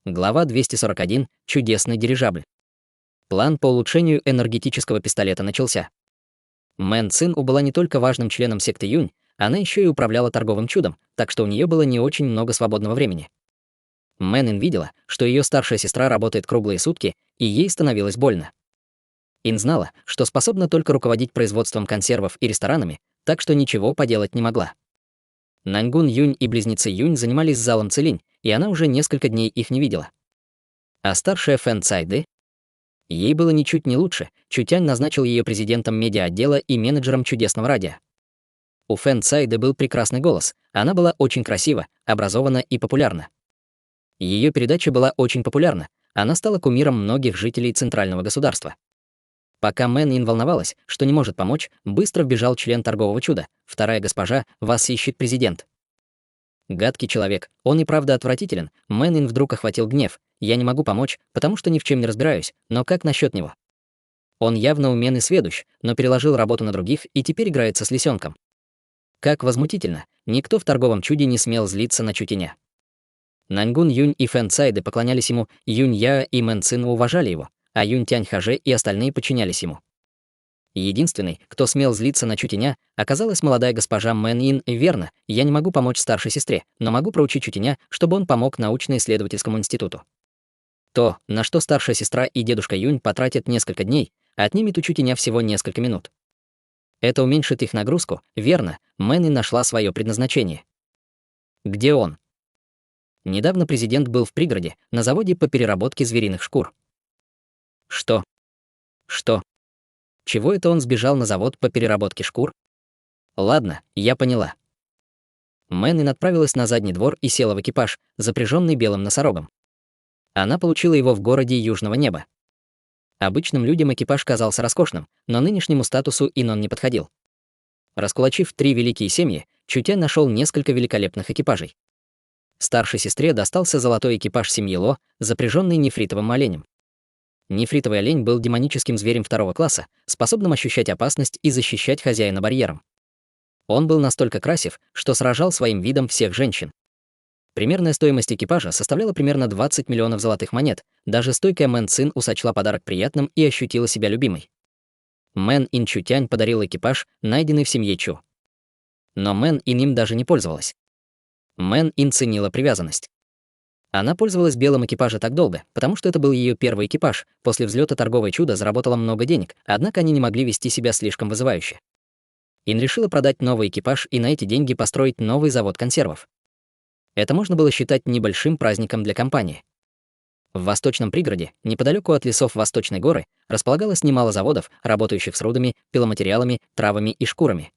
Глава 241. Чудесный дирижабль. План по улучшению энергетического пистолета начался. Мэн Цин была не только важным членом секты Юнь, она еще и управляла торговым чудом, так что у нее было не очень много свободного времени. Мэн Ин видела, что ее старшая сестра работает круглые сутки, и ей становилось больно. Ин знала, что способна только руководить производством консервов и ресторанами, так что ничего поделать не могла. Наньгун Юнь и близнецы Юнь занимались залом Цилинь, и она уже несколько дней их не видела. А старшая Фэн Цайды? Ей было ничуть не лучше, Чутянь назначил ее президентом медиа-отдела и менеджером чудесного радио. У Фэн Цайды был прекрасный голос, она была очень красива, образована и популярна. Ее передача была очень популярна, она стала кумиром многих жителей центрального государства. Пока Мэн Ин волновалась, что не может помочь, быстро вбежал член торгового чуда. «Вторая госпожа, вас ищет президент». Гадкий человек, он и правда отвратителен. Мэн Ин вдруг охватил гнев. «Я не могу помочь, потому что ни в чем не разбираюсь, но как насчет него?» Он явно умен и сведущ, но переложил работу на других и теперь играется с лисенком. Как возмутительно, никто в торговом чуде не смел злиться на Чутяня. Наньгун Юнь и Фэн Цайды поклонялись ему, Юнь Яо и Мэн Цин уважали его, а Юнь Тянь Хаже и остальные подчинялись ему. Единственный, кто смел злиться на Чутяня, оказалась молодая госпожа Мэн Ин. «Верно, я не могу помочь старшей сестре, но могу проучить Чутяня, чтобы он помог научно-исследовательскому институту». То, на что старшая сестра и дедушка Юнь потратят несколько дней, отнимет у Чутяня всего несколько минут. Это уменьшит их нагрузку, верно, Мэн Ин нашла свое предназначение. Где он? Недавно президент был в пригороде, на заводе по переработке звериных шкур. Что? Чего это он сбежал на завод по переработке шкур? Ладно, я поняла. Мэн Ин отправилась на задний двор и села в экипаж, запряженный белым носорогом. Она получила его в городе Южного неба. Обычным людям экипаж казался роскошным, но нынешнему статусу он не подходил. Раскулачив 3 великие семьи, Чутянь нашел несколько великолепных экипажей. Старшей сестре достался золотой экипаж семьи Ло, запряженный нефритовым оленем. Нефритовый олень был демоническим зверем 2-го класса, способным ощущать опасность и защищать хозяина барьером. Он был настолько красив, что сражал своим видом всех женщин. Примерная стоимость экипажа составляла примерно 20 миллионов золотых монет. Даже стойкая Мэн Цин сочла подарок приятным и ощутила себя любимой. Мэн Ин Чутянь подарил экипаж, найденный в семье Чу. Но Мэн Ин им даже не пользовалась. Мэн Ин ценила привязанность. Она пользовалась белым экипажем так долго, потому что это был ее первый экипаж. После взлета торговое чудо заработало много денег, однако они не могли вести себя слишком вызывающе. Ин решила продать новый экипаж и на эти деньги построить новый завод консервов. Это можно было считать небольшим праздником для компании. В восточном пригороде, неподалеку от лесов Восточной горы, располагалось немало заводов, работающих с рудами, пиломатериалами, травами и шкурами.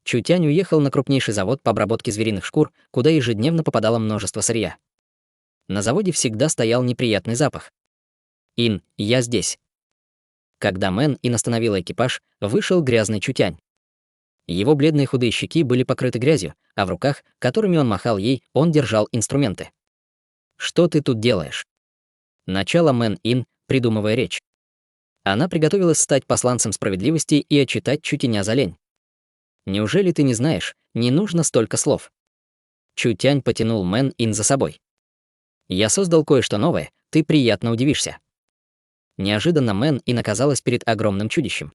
Чутянь уехал на крупнейший завод по обработке звериных шкур, куда ежедневно попадало множество сырья. На заводе всегда стоял неприятный запах. «Ин, я здесь». Когда Мэн Ин остановила экипаж, вышел грязный Чутянь. Его бледные худые щеки были покрыты грязью, а в руках, которыми он махал ей, он держал инструменты. «Что ты тут делаешь?» Начало Мэн Ин, придумывая речь. Она приготовилась стать посланцем справедливости и отчитать Чутяня за лень. «Неужели ты не знаешь, не нужно столько слов?» Чутянь потянул Мэн Ин за собой. «Я создал кое-что новое, ты приятно удивишься». Неожиданно Мэн Ин оказалась перед огромным чудищем.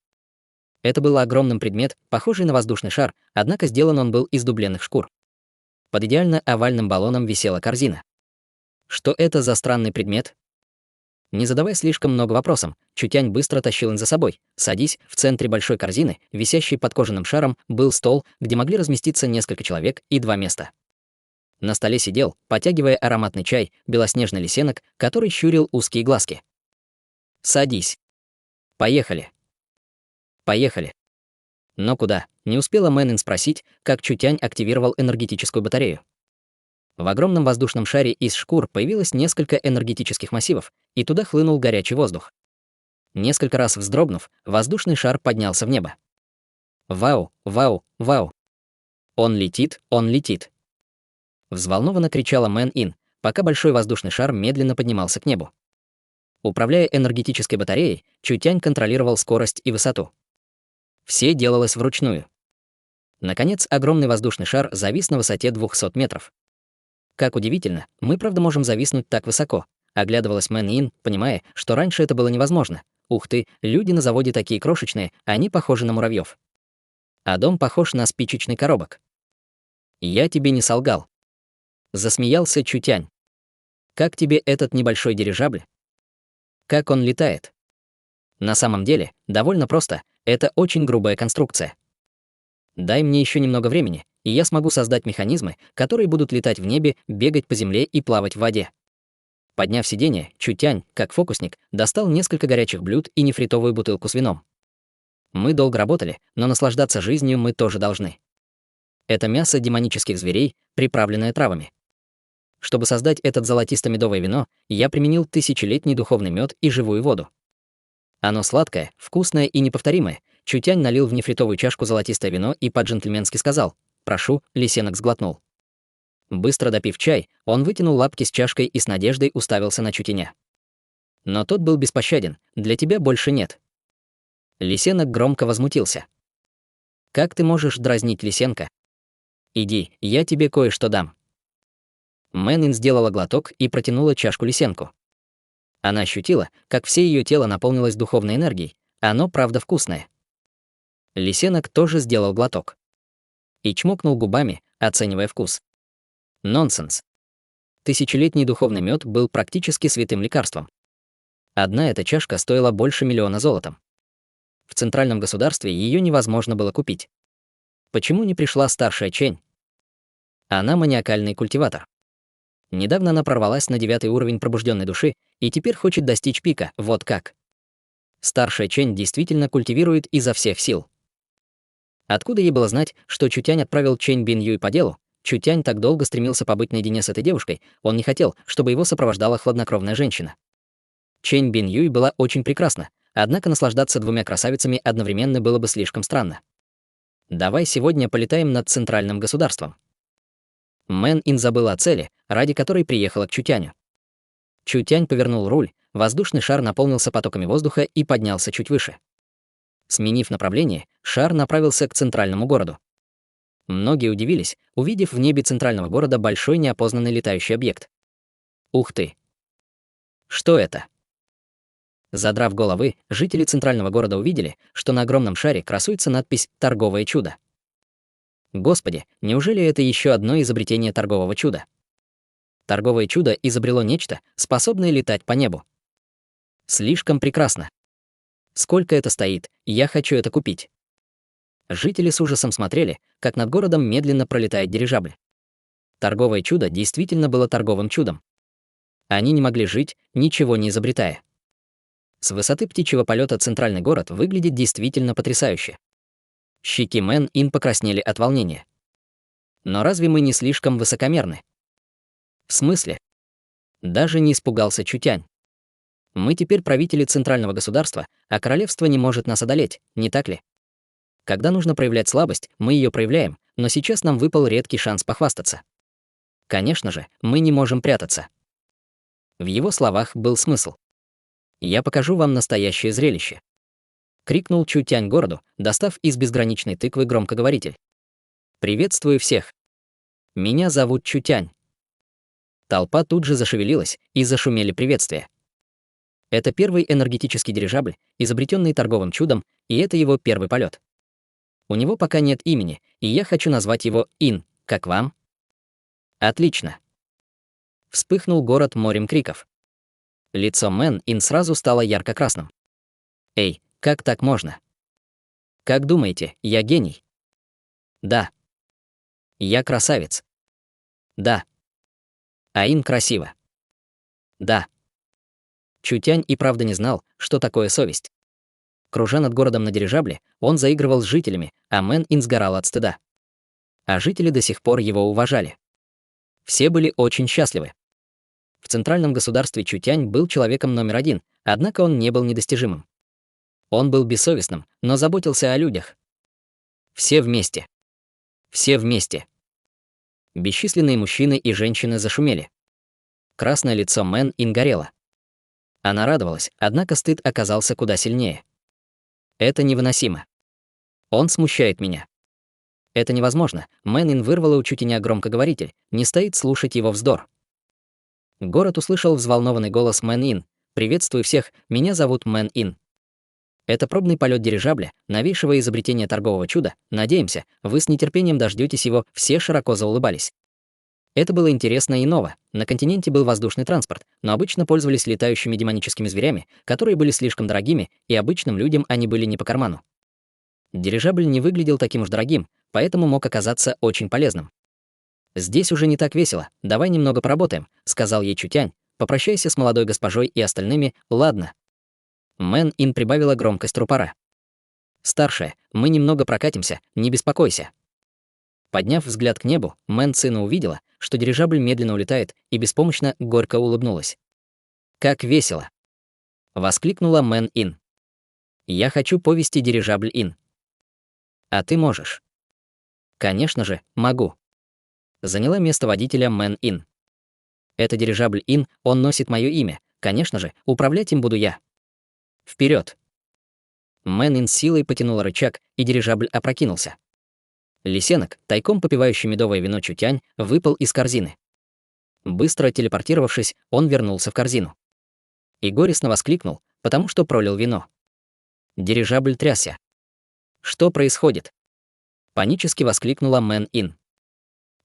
Это был огромный предмет, похожий на воздушный шар, однако сделан он был из дубленных шкур. Под идеально овальным баллоном висела корзина. Что это за странный предмет? Не задавая слишком много вопросов, Чутянь быстро тащил Ин за собой. «Садись», в центре большой корзины, висящей под кожаным шаром, был стол, где могли разместиться несколько человек и 2 места. На столе сидел, потягивая ароматный чай, белоснежный лисенок, который щурил узкие глазки. «Садись. Поехали». «Поехали». Но куда? Не успела Мэн Ин спросить, как Чутянь активировал энергетическую батарею. В огромном воздушном шаре из шкур появилось несколько энергетических массивов, и туда хлынул горячий воздух. Несколько раз вздрогнув, воздушный шар поднялся в небо. «Вау, вау, вау! Он летит, он летит!» Взволнованно кричала Мэн Ин, пока большой воздушный шар медленно поднимался к небу. Управляя энергетической батареей, Чутянь контролировал скорость и высоту. Все делалось вручную. Наконец, огромный воздушный шар завис на высоте 200 метров. Как удивительно, мы правда можем зависнуть так высоко. Оглядывалась Мэн Ин, понимая, что раньше это было невозможно. Ух ты, люди на заводе такие крошечные, они похожи на муравьев. А дом похож на спичечный коробок. Я тебе не солгал. Засмеялся Чутянь. Как тебе этот небольшой дирижабль? Как он летает? На самом деле, довольно просто, это очень грубая конструкция. Дай мне еще немного времени, и я смогу создать механизмы, которые будут летать в небе, бегать по земле и плавать в воде. Подняв сиденье, Чутянь, как фокусник, достал несколько горячих блюд и нефритовую бутылку с вином. Мы долго работали, но наслаждаться жизнью мы тоже должны. Это мясо демонических зверей, приправленное травами. Чтобы создать это золотисто-медовое вино, я применил тысячелетний духовный мед и живую воду. Оно сладкое, вкусное и неповторимое. Чутянь налил в нефритовую чашку золотистое вино и по-джентльменски сказал: «Прошу», лисенок сглотнул. Быстро допив чай, он вытянул лапки с чашкой и с надеждой уставился на Чутяня. Но тот был беспощаден: «Для тебя больше нет». Лисенок громко возмутился. «Как ты можешь дразнить лисенка? Иди, я тебе кое-что дам». Мэнин сделала глоток и протянула чашку лисенку. Она ощутила, как все ее тело наполнилось духовной энергией. Оно, правда, вкусное. Лисенок тоже сделал глоток. И чмокнул губами, оценивая вкус. Нонсенс. Тысячелетний духовный мед был практически святым лекарством. Одна эта чашка стоила больше 1 000 000 золотом. В центральном государстве ее невозможно было купить. Почему не пришла старшая Чэнь? Она маниакальный культиватор. Недавно она прорвалась на 9-й уровень пробужденной души и теперь хочет достичь пика, вот как. Старшая Чэнь действительно культивирует изо всех сил. Откуда ей было знать, что Чутянь отправил Чэнь Бин Юй по делу? Чутянь так долго стремился побыть наедине с этой девушкой, он не хотел, чтобы его сопровождала хладнокровная женщина. Чэнь Бин Юй была очень прекрасна, однако наслаждаться 2 красавицами одновременно было бы слишком странно. Давай сегодня полетаем над центральным государством. Мэн Ин забыла о цели, ради которой приехала к Чутяню. Чутянь повернул руль, воздушный шар наполнился потоками воздуха и поднялся чуть выше. Сменив направление, шар направился к центральному городу. Многие удивились, увидев в небе центрального города большой неопознанный летающий объект. Ух ты! Что это? Задрав головы, жители центрального города увидели, что на огромном шаре красуется надпись «Торговое чудо». Господи, неужели это еще одно изобретение торгового чуда? Торговое чудо изобрело нечто, способное летать по небу. Слишком прекрасно. Сколько это стоит, я хочу это купить. Жители с ужасом смотрели, как над городом медленно пролетает дирижабль. Торговое чудо действительно было торговым чудом. Они не могли жить, ничего не изобретая. С высоты птичьего полета центральный город выглядит действительно потрясающе. Щеки Мэн Ин покраснели от волнения. Но разве мы не слишком высокомерны? В смысле? Даже не испугался Чутянь. Мы теперь правители центрального государства, а королевство не может нас одолеть, не так ли? Когда нужно проявлять слабость, мы ее проявляем, но сейчас нам выпал редкий шанс похвастаться. Конечно же, мы не можем прятаться. В его словах был смысл. Я покажу вам настоящее зрелище. Крикнул Чутянь городу, достав из безграничной тыквы громкоговоритель. «Приветствую всех. Меня зовут Чутянь». Толпа тут же зашевелилась и зашумели приветствия. Это первый энергетический дирижабль, изобретенный торговым чудом, и это его первый полет. У него пока нет имени, и я хочу назвать его Ин. Как вам? Отлично. Вспыхнул город морем криков. Лицо Мэн Ин сразу стало ярко-красным. Эй, как так можно? Как думаете, я гений? Да. Я красавец. Да. А Ин красиво. Да. Чутянь и правда не знал, что такое совесть. Кружа над городом на дирижабле, он заигрывал с жителями, а Мэн Ин сгорал от стыда. А жители до сих пор его уважали. Все были очень счастливы. В центральном государстве Чутянь был человеком номер 1, однако он не был недостижимым. Он был бессовестным, но заботился о людях. Все вместе. Все вместе. Бесчисленные мужчины и женщины зашумели. Красное лицо Мэн Ин горело. Она радовалась, однако стыд оказался куда сильнее. Это невыносимо. Он смущает меня. Это невозможно. Мэн-Ин вырвала у Чутиня громкоговоритель. Не стоит слушать его вздор. Город услышал взволнованный голос Мэн-Ин. «Приветствую всех, меня зовут Мэн-Ин. Это пробный полет дирижабля, новейшего изобретения торгового чуда. Надеемся, вы с нетерпением дождетесь его», все широко заулыбались. Это было интересно и ново. На континенте был воздушный транспорт, но обычно пользовались летающими демоническими зверями, которые были слишком дорогими, и обычным людям они были не по карману. Дирижабль не выглядел таким уж дорогим, поэтому мог оказаться очень полезным. «Здесь уже не так весело, давай немного поработаем», — сказал ей Чутянь. «Попрощайся с молодой госпожой и остальными, ладно?» Мэн-Ин прибавила громкость рупора. «Старшая, мы немного прокатимся, не беспокойся». Подняв взгляд к небу, Мэн-Цина увидела, что дирижабль медленно улетает, и беспомощно горько улыбнулась. «Как весело!» — воскликнула Мэн-Ин. «Я хочу повести дирижабль Ин». «А ты можешь?» «Конечно же, могу». Заняла место водителя Мэн-Ин. «Это дирижабль Ин, он носит мое имя. Конечно же, управлять им буду я. Вперед! Мэн-Ин силой потянула рычаг, и дирижабль опрокинулся. Лисенок, тайком попивающий медовое вино Чутянь, выпал из корзины. Быстро телепортировавшись, он вернулся в корзину. И горестно воскликнул, потому что пролил вино. Дирижабль трясся. «Что происходит?» Панически воскликнула Мэн-Ин.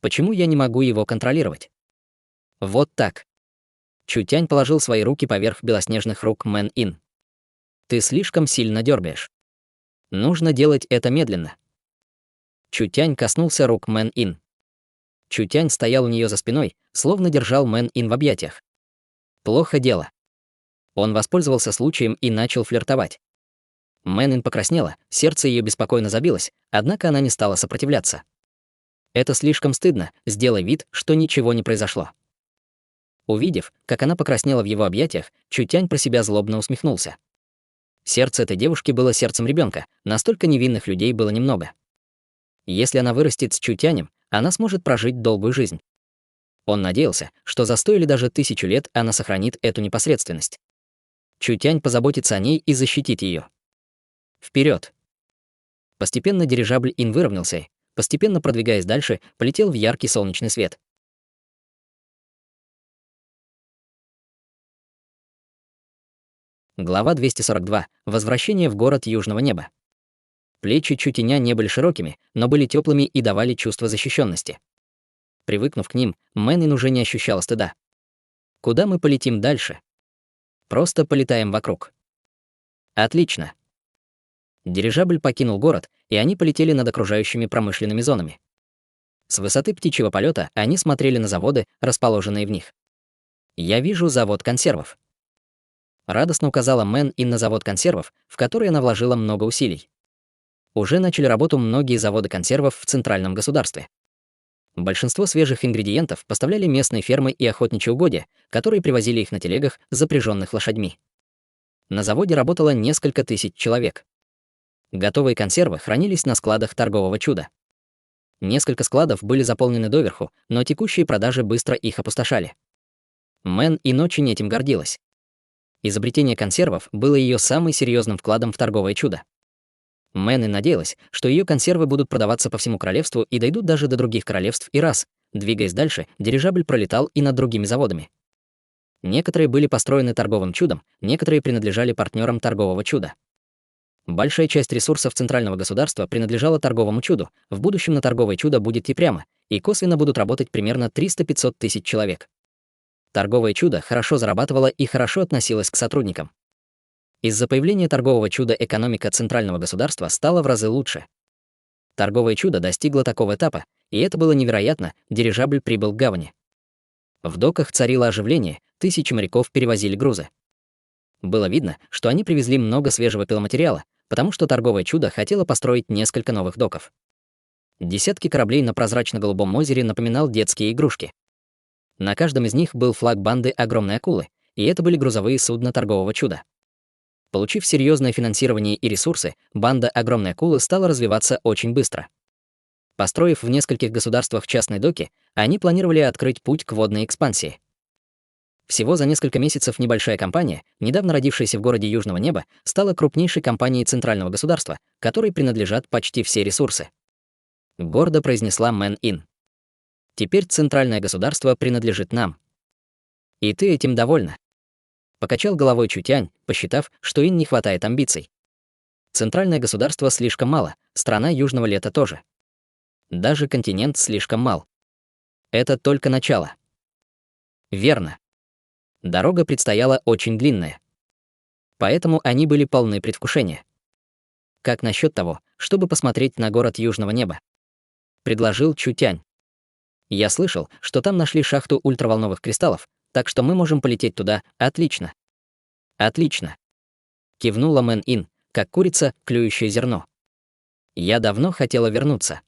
«Почему я не могу его контролировать?» «Вот так». Чутянь положил свои руки поверх белоснежных рук Мэн-Ин. «Ты слишком сильно дергаешь. Нужно делать это медленно». Чутянь коснулся рук Мэн-Ин. Чутянь стоял у нее за спиной, словно держал Мэн-Ин в объятиях. Плохо дело. Он воспользовался случаем и начал флиртовать. Мэн-Ин покраснела, сердце ее беспокойно забилось, однако она не стала сопротивляться. «Это слишком стыдно, сделай вид, что ничего не произошло». Увидев, как она покраснела в его объятиях, Чутянь про себя злобно усмехнулся. Сердце этой девушки было сердцем ребенка, настолько невинных людей было немного. Если она вырастет с Чутянем, она сможет прожить долгую жизнь. Он надеялся, что за 100 или даже 1000 лет она сохранит эту непосредственность. Чутянь позаботится о ней и защитит ее. Вперед! Постепенно дирижабль Ин выровнялся и, постепенно продвигаясь дальше, полетел в яркий солнечный свет. Глава 242. Возвращение в город Южного неба. Плечи Чутяня не были широкими, но были теплыми и давали чувство защищенности. Привыкнув к ним, Мэн-Ин уже не ощущала стыда. Куда мы полетим дальше? Просто полетаем вокруг. Отлично. Дирижабль покинул город, и они полетели над окружающими промышленными зонами. С высоты птичьего полета они смотрели на заводы, расположенные в них. «Я вижу завод консервов». Радостно указала Мэн-Ин на завод консервов, в который она вложила много усилий. Уже начали работу многие заводы консервов в центральном государстве. Большинство свежих ингредиентов поставляли местные фермы и охотничьи угодья, которые привозили их на телегах, запряженных лошадьми. На заводе работало несколько тысяч человек. Готовые консервы хранились на складах торгового чуда. Несколько складов были заполнены доверху, но текущие продажи быстро их опустошали. Мэн-Ин очень этим гордилась. Изобретение консервов было ее самым серьезным вкладом в торговое чудо. Мэн-Ин надеялась, что ее консервы будут продаваться по всему королевству и дойдут даже до других королевств и рас. Двигаясь дальше, дирижабль пролетал и над другими заводами. Некоторые были построены торговым чудом, некоторые принадлежали партнерам торгового чуда. Большая часть ресурсов центрального государства принадлежала торговому чуду. В будущем на торговое чудо будет идти прямо, и косвенно будут работать примерно 300-500 тысяч человек. Торговое чудо хорошо зарабатывало и хорошо относилось к сотрудникам. Из-за появления торгового чуда экономика центрального государства стала в разы лучше. Торговое чудо достигло такого этапа, и это было невероятно, дирижабль прибыл к гавани. В доках царило оживление, тысячи моряков перевозили грузы. Было видно, что они привезли много свежего пиломатериала, потому что торговое чудо хотело построить несколько новых доков. Десятки кораблей на прозрачно-голубом озере напоминал детские игрушки. На каждом из них был флаг банды огромной акулы, и это были грузовые судна торгового чуда. Получив серьезное финансирование и ресурсы, банда огромной акулы стала развиваться очень быстро. Построив в нескольких государствах частные доки, они планировали открыть путь к водной экспансии. Всего за несколько месяцев небольшая компания, недавно родившаяся в городе Южного неба, стала крупнейшей компанией центрального государства, которой принадлежат почти все ресурсы. Гордо произнесла Мэн Ин. Теперь центральное государство принадлежит нам. И ты этим довольна? Покачал головой Чутянь, посчитав, что Ин не хватает амбиций. Центральное государство слишком мало, страна Южного Лета тоже. Даже континент слишком мал. Это только начало. Верно. Дорога предстояла очень длинная. Поэтому они были полны предвкушения. Как насчет того, чтобы посмотреть на город Южного неба? Предложил Чутянь. Я слышал, что там нашли шахту ультраволновых кристаллов, так что мы можем полететь туда. Отлично. Отлично. Кивнула Мэн Ин, как курица, клюющая зерно. Я давно хотела вернуться.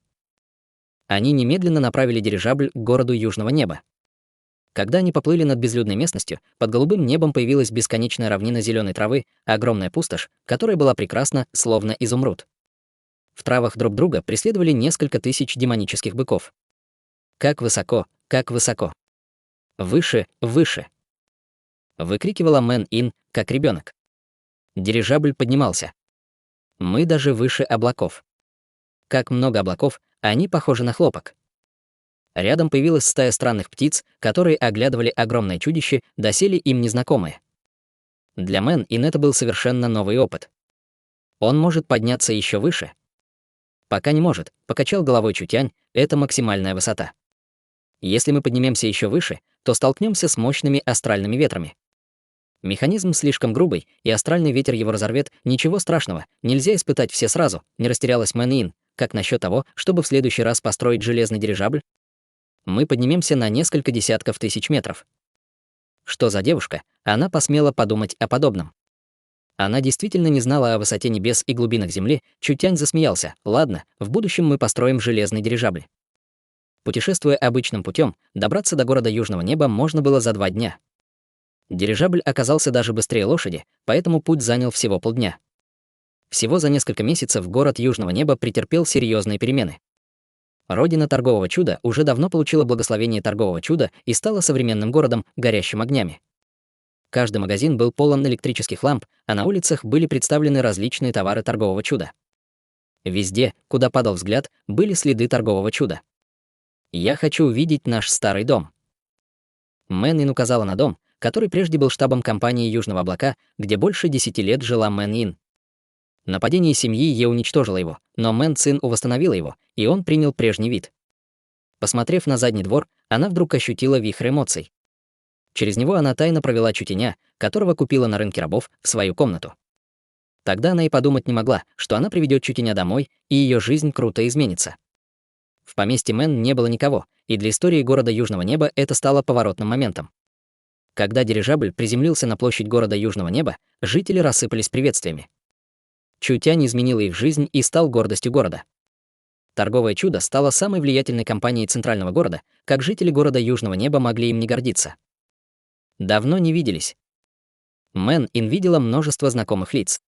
Они немедленно направили дирижабль к городу Южного неба. Когда они поплыли над безлюдной местностью, под голубым небом появилась бесконечная равнина зеленой травы, огромная пустошь, которая была прекрасна, словно изумруд. В травах друг друга преследовали несколько тысяч демонических быков. Как высоко, как высоко. Выше, выше. Выкрикивала Мэн Ин, как ребенок. Дирижабль поднимался. Мы даже выше облаков. Как много облаков, они похожи на хлопок. Рядом появилась стая странных птиц, которые оглядывали огромное чудище, доселе им незнакомое. Для Мэн Ин это был совершенно новый опыт. Он может подняться еще выше? Пока не может, покачал головой Чутянь, это максимальная высота. Если мы поднимемся еще выше, то столкнемся с мощными астральными ветрами. Механизм слишком грубый, и астральный ветер его разорвет. Ничего страшного, нельзя испытать все сразу, не растерялась Мэн Ин. Как насчет того, чтобы в следующий раз построить железный дирижабль? Мы поднимемся на несколько десятков тысяч метров. Что за девушка? Она посмела подумать о подобном. Она действительно не знала о высоте небес и глубинах Земли. Чутянь засмеялся. Ладно, в будущем мы построим железный дирижабль. Путешествуя обычным путем, добраться до города Южного неба можно было за 2 дня. Дирижабль оказался даже быстрее лошади, поэтому путь занял всего полдня. Всего за несколько месяцев город Южного неба претерпел серьезные перемены. Родина торгового чуда уже давно получила благословение торгового чуда и стала современным городом, горящим огнями. Каждый магазин был полон электрических ламп, а на улицах были представлены различные товары торгового чуда. Везде, куда падал взгляд, были следы торгового чуда. «Я хочу увидеть наш старый дом». Мэн Ин указала на дом, который прежде был штабом компании Южного облака, где больше 10 лет жила Мэн Ин. Нападение семьи Е уничтожило его, но Мэн Цин восстановила его, и он принял прежний вид. Посмотрев на задний двор, она вдруг ощутила вихрь эмоций. Через него она тайно провела Чутяня, которого купила на рынке рабов, в свою комнату. Тогда она и подумать не могла, что она приведет Чутяня домой, и ее жизнь круто изменится. В поместье Мэн не было никого, и для истории города Южного неба это стало поворотным моментом. Когда дирижабль приземлился на площадь города Южного неба, жители рассыпались приветствиями. Чутянь изменила их жизнь и стал гордостью города. Торговое чудо стало самой влиятельной компанией центрального города, как жители города Южного неба могли им не гордиться. Давно не виделись. Мэн Ин видела множество знакомых лиц.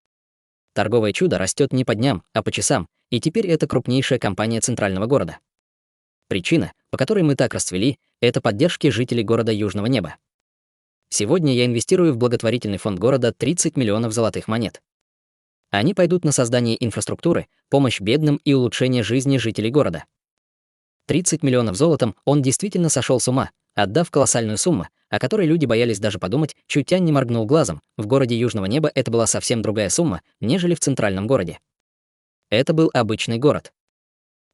Торговое чудо растет не по дням, а по часам, и теперь это крупнейшая компания центрального города. Причина, по которой мы так расцвели, это поддержки жителей города Южного неба. Сегодня я инвестирую в благотворительный фонд города 30 миллионов золотых монет. Они пойдут на создание инфраструктуры, помощь бедным и улучшение жизни жителей города. 30 миллионов золотом он действительно сошел с ума, отдав колоссальную сумму, о которой люди боялись даже подумать. Чутянь не моргнул глазом. В городе Южного неба это была совсем другая сумма, нежели в центральном городе. Это был обычный город.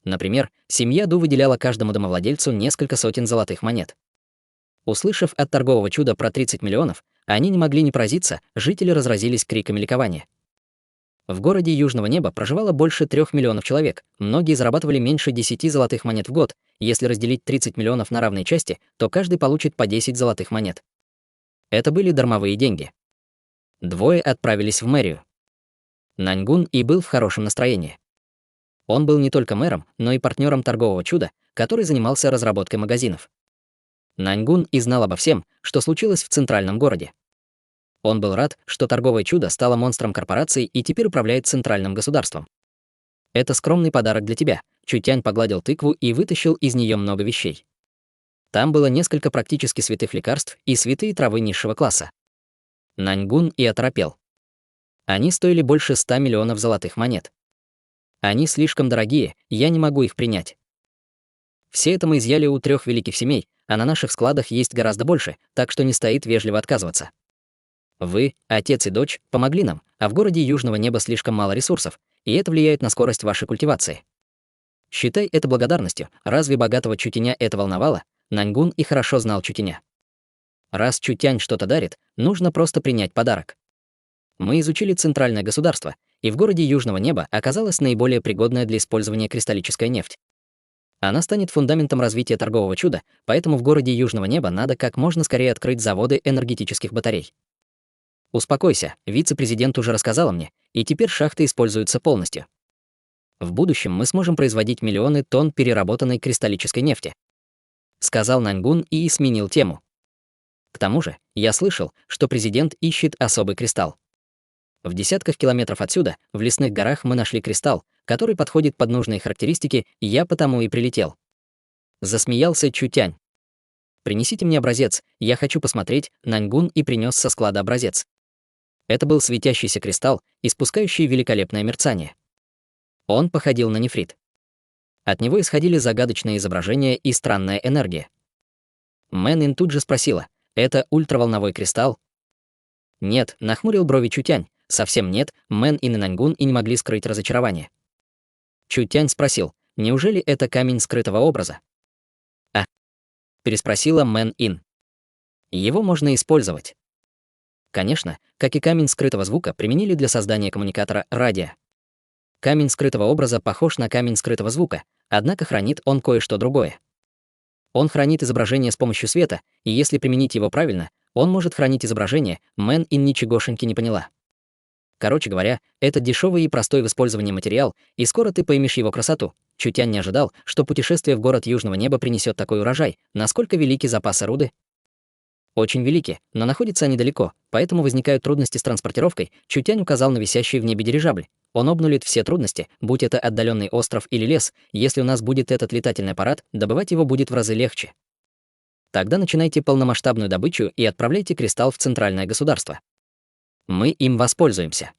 Например, семья Ду выделяла каждому домовладельцу несколько сотен золотых монет. Услышав от торгового чуда про 30 миллионов, они не могли не поразиться, жители разразились криками ликования. В городе Южного неба проживало больше 3 миллионов человек, многие зарабатывали меньше 10 золотых монет в год. Если разделить 30 миллионов на равные части, то каждый получит по 10 золотых монет. Это были дармовые деньги. Двое отправились в мэрию. Наньгун и был в хорошем настроении. Он был не только мэром, но и партнером торгового чуда, который занимался разработкой магазинов. Наньгун и знал обо всем, что случилось в центральном городе. Он был рад, что торговое чудо стало монстром корпорации и теперь управляет центральным государством. «Это скромный подарок для тебя», — Чутянь погладил тыкву и вытащил из нее много вещей. Там было несколько практически святых лекарств и святые травы низшего класса. Наньгун и оторопел. Они стоили больше 100 миллионов золотых монет. Они слишком дорогие, я не могу их принять. Все это мы изъяли у 3 великих семей, а на наших складах есть гораздо больше, так что не стоит вежливо отказываться. Вы, отец и дочь, помогли нам, а в городе Южного Неба слишком мало ресурсов, и это влияет на скорость вашей культивации. Считай это благодарностью. Разве богатого Чутеня это волновало? Наньгун и хорошо знал Чутеня. Раз Чутянь что-то дарит, нужно просто принять подарок. Мы изучили центральное государство, и в городе Южного Неба оказалась наиболее пригодная для использования кристаллическая нефть. Она станет фундаментом развития торгового чуда, поэтому в городе Южного Неба надо как можно скорее открыть заводы энергетических батарей. Успокойся, вице-президент уже рассказала мне, и теперь шахты используются полностью. В будущем мы сможем производить миллионы тонн переработанной кристаллической нефти, сказал Наньгун и сменил тему. К тому же, я слышал, что президент ищет особый кристалл. В десятках километров отсюда, в лесных горах, мы нашли кристалл, который подходит под нужные характеристики, и я потому и прилетел. Засмеялся Чутянь. Принесите мне образец, я хочу посмотреть. Наньгун и принес со склада образец. Это был светящийся кристалл, испускающий великолепное мерцание. Он походил на нефрит. От него исходили загадочные изображения и странная энергия. Мэн Ин тут же спросила: «Это ультраволновой кристалл?» «Нет», — нахмурил брови Чутянь. «Совсем нет», Мэн Ин и Наньгун и не могли скрыть разочарование. Чутянь спросил: «Неужели это камень скрытого образа?» «А?» — переспросила Мэн Ин. «Его можно использовать». Конечно, как и камень скрытого звука, применили для создания коммуникатора радио. Камень скрытого образа похож на камень скрытого звука, однако хранит он кое-что другое. Он хранит изображение с помощью света, и если применить его правильно, он может хранить изображение. Мэн Ин ничегошеньки не поняла. Короче говоря, это дешевый и простой в использовании материал, и скоро ты поймешь его красоту. Чутянь не ожидал, что путешествие в город Южного Неба принесет такой урожай. Насколько велики запасы руды? Очень велики, но находятся они далеко, поэтому возникают трудности с транспортировкой. Чутянь указал на висящий в небе дирижабль. Он обнулит все трудности, будь это отдаленный остров или лес. Если у нас будет этот летательный аппарат, добывать его будет в разы легче. Тогда начинайте полномасштабную добычу и отправляйте кристалл в центральное государство. Мы им воспользуемся.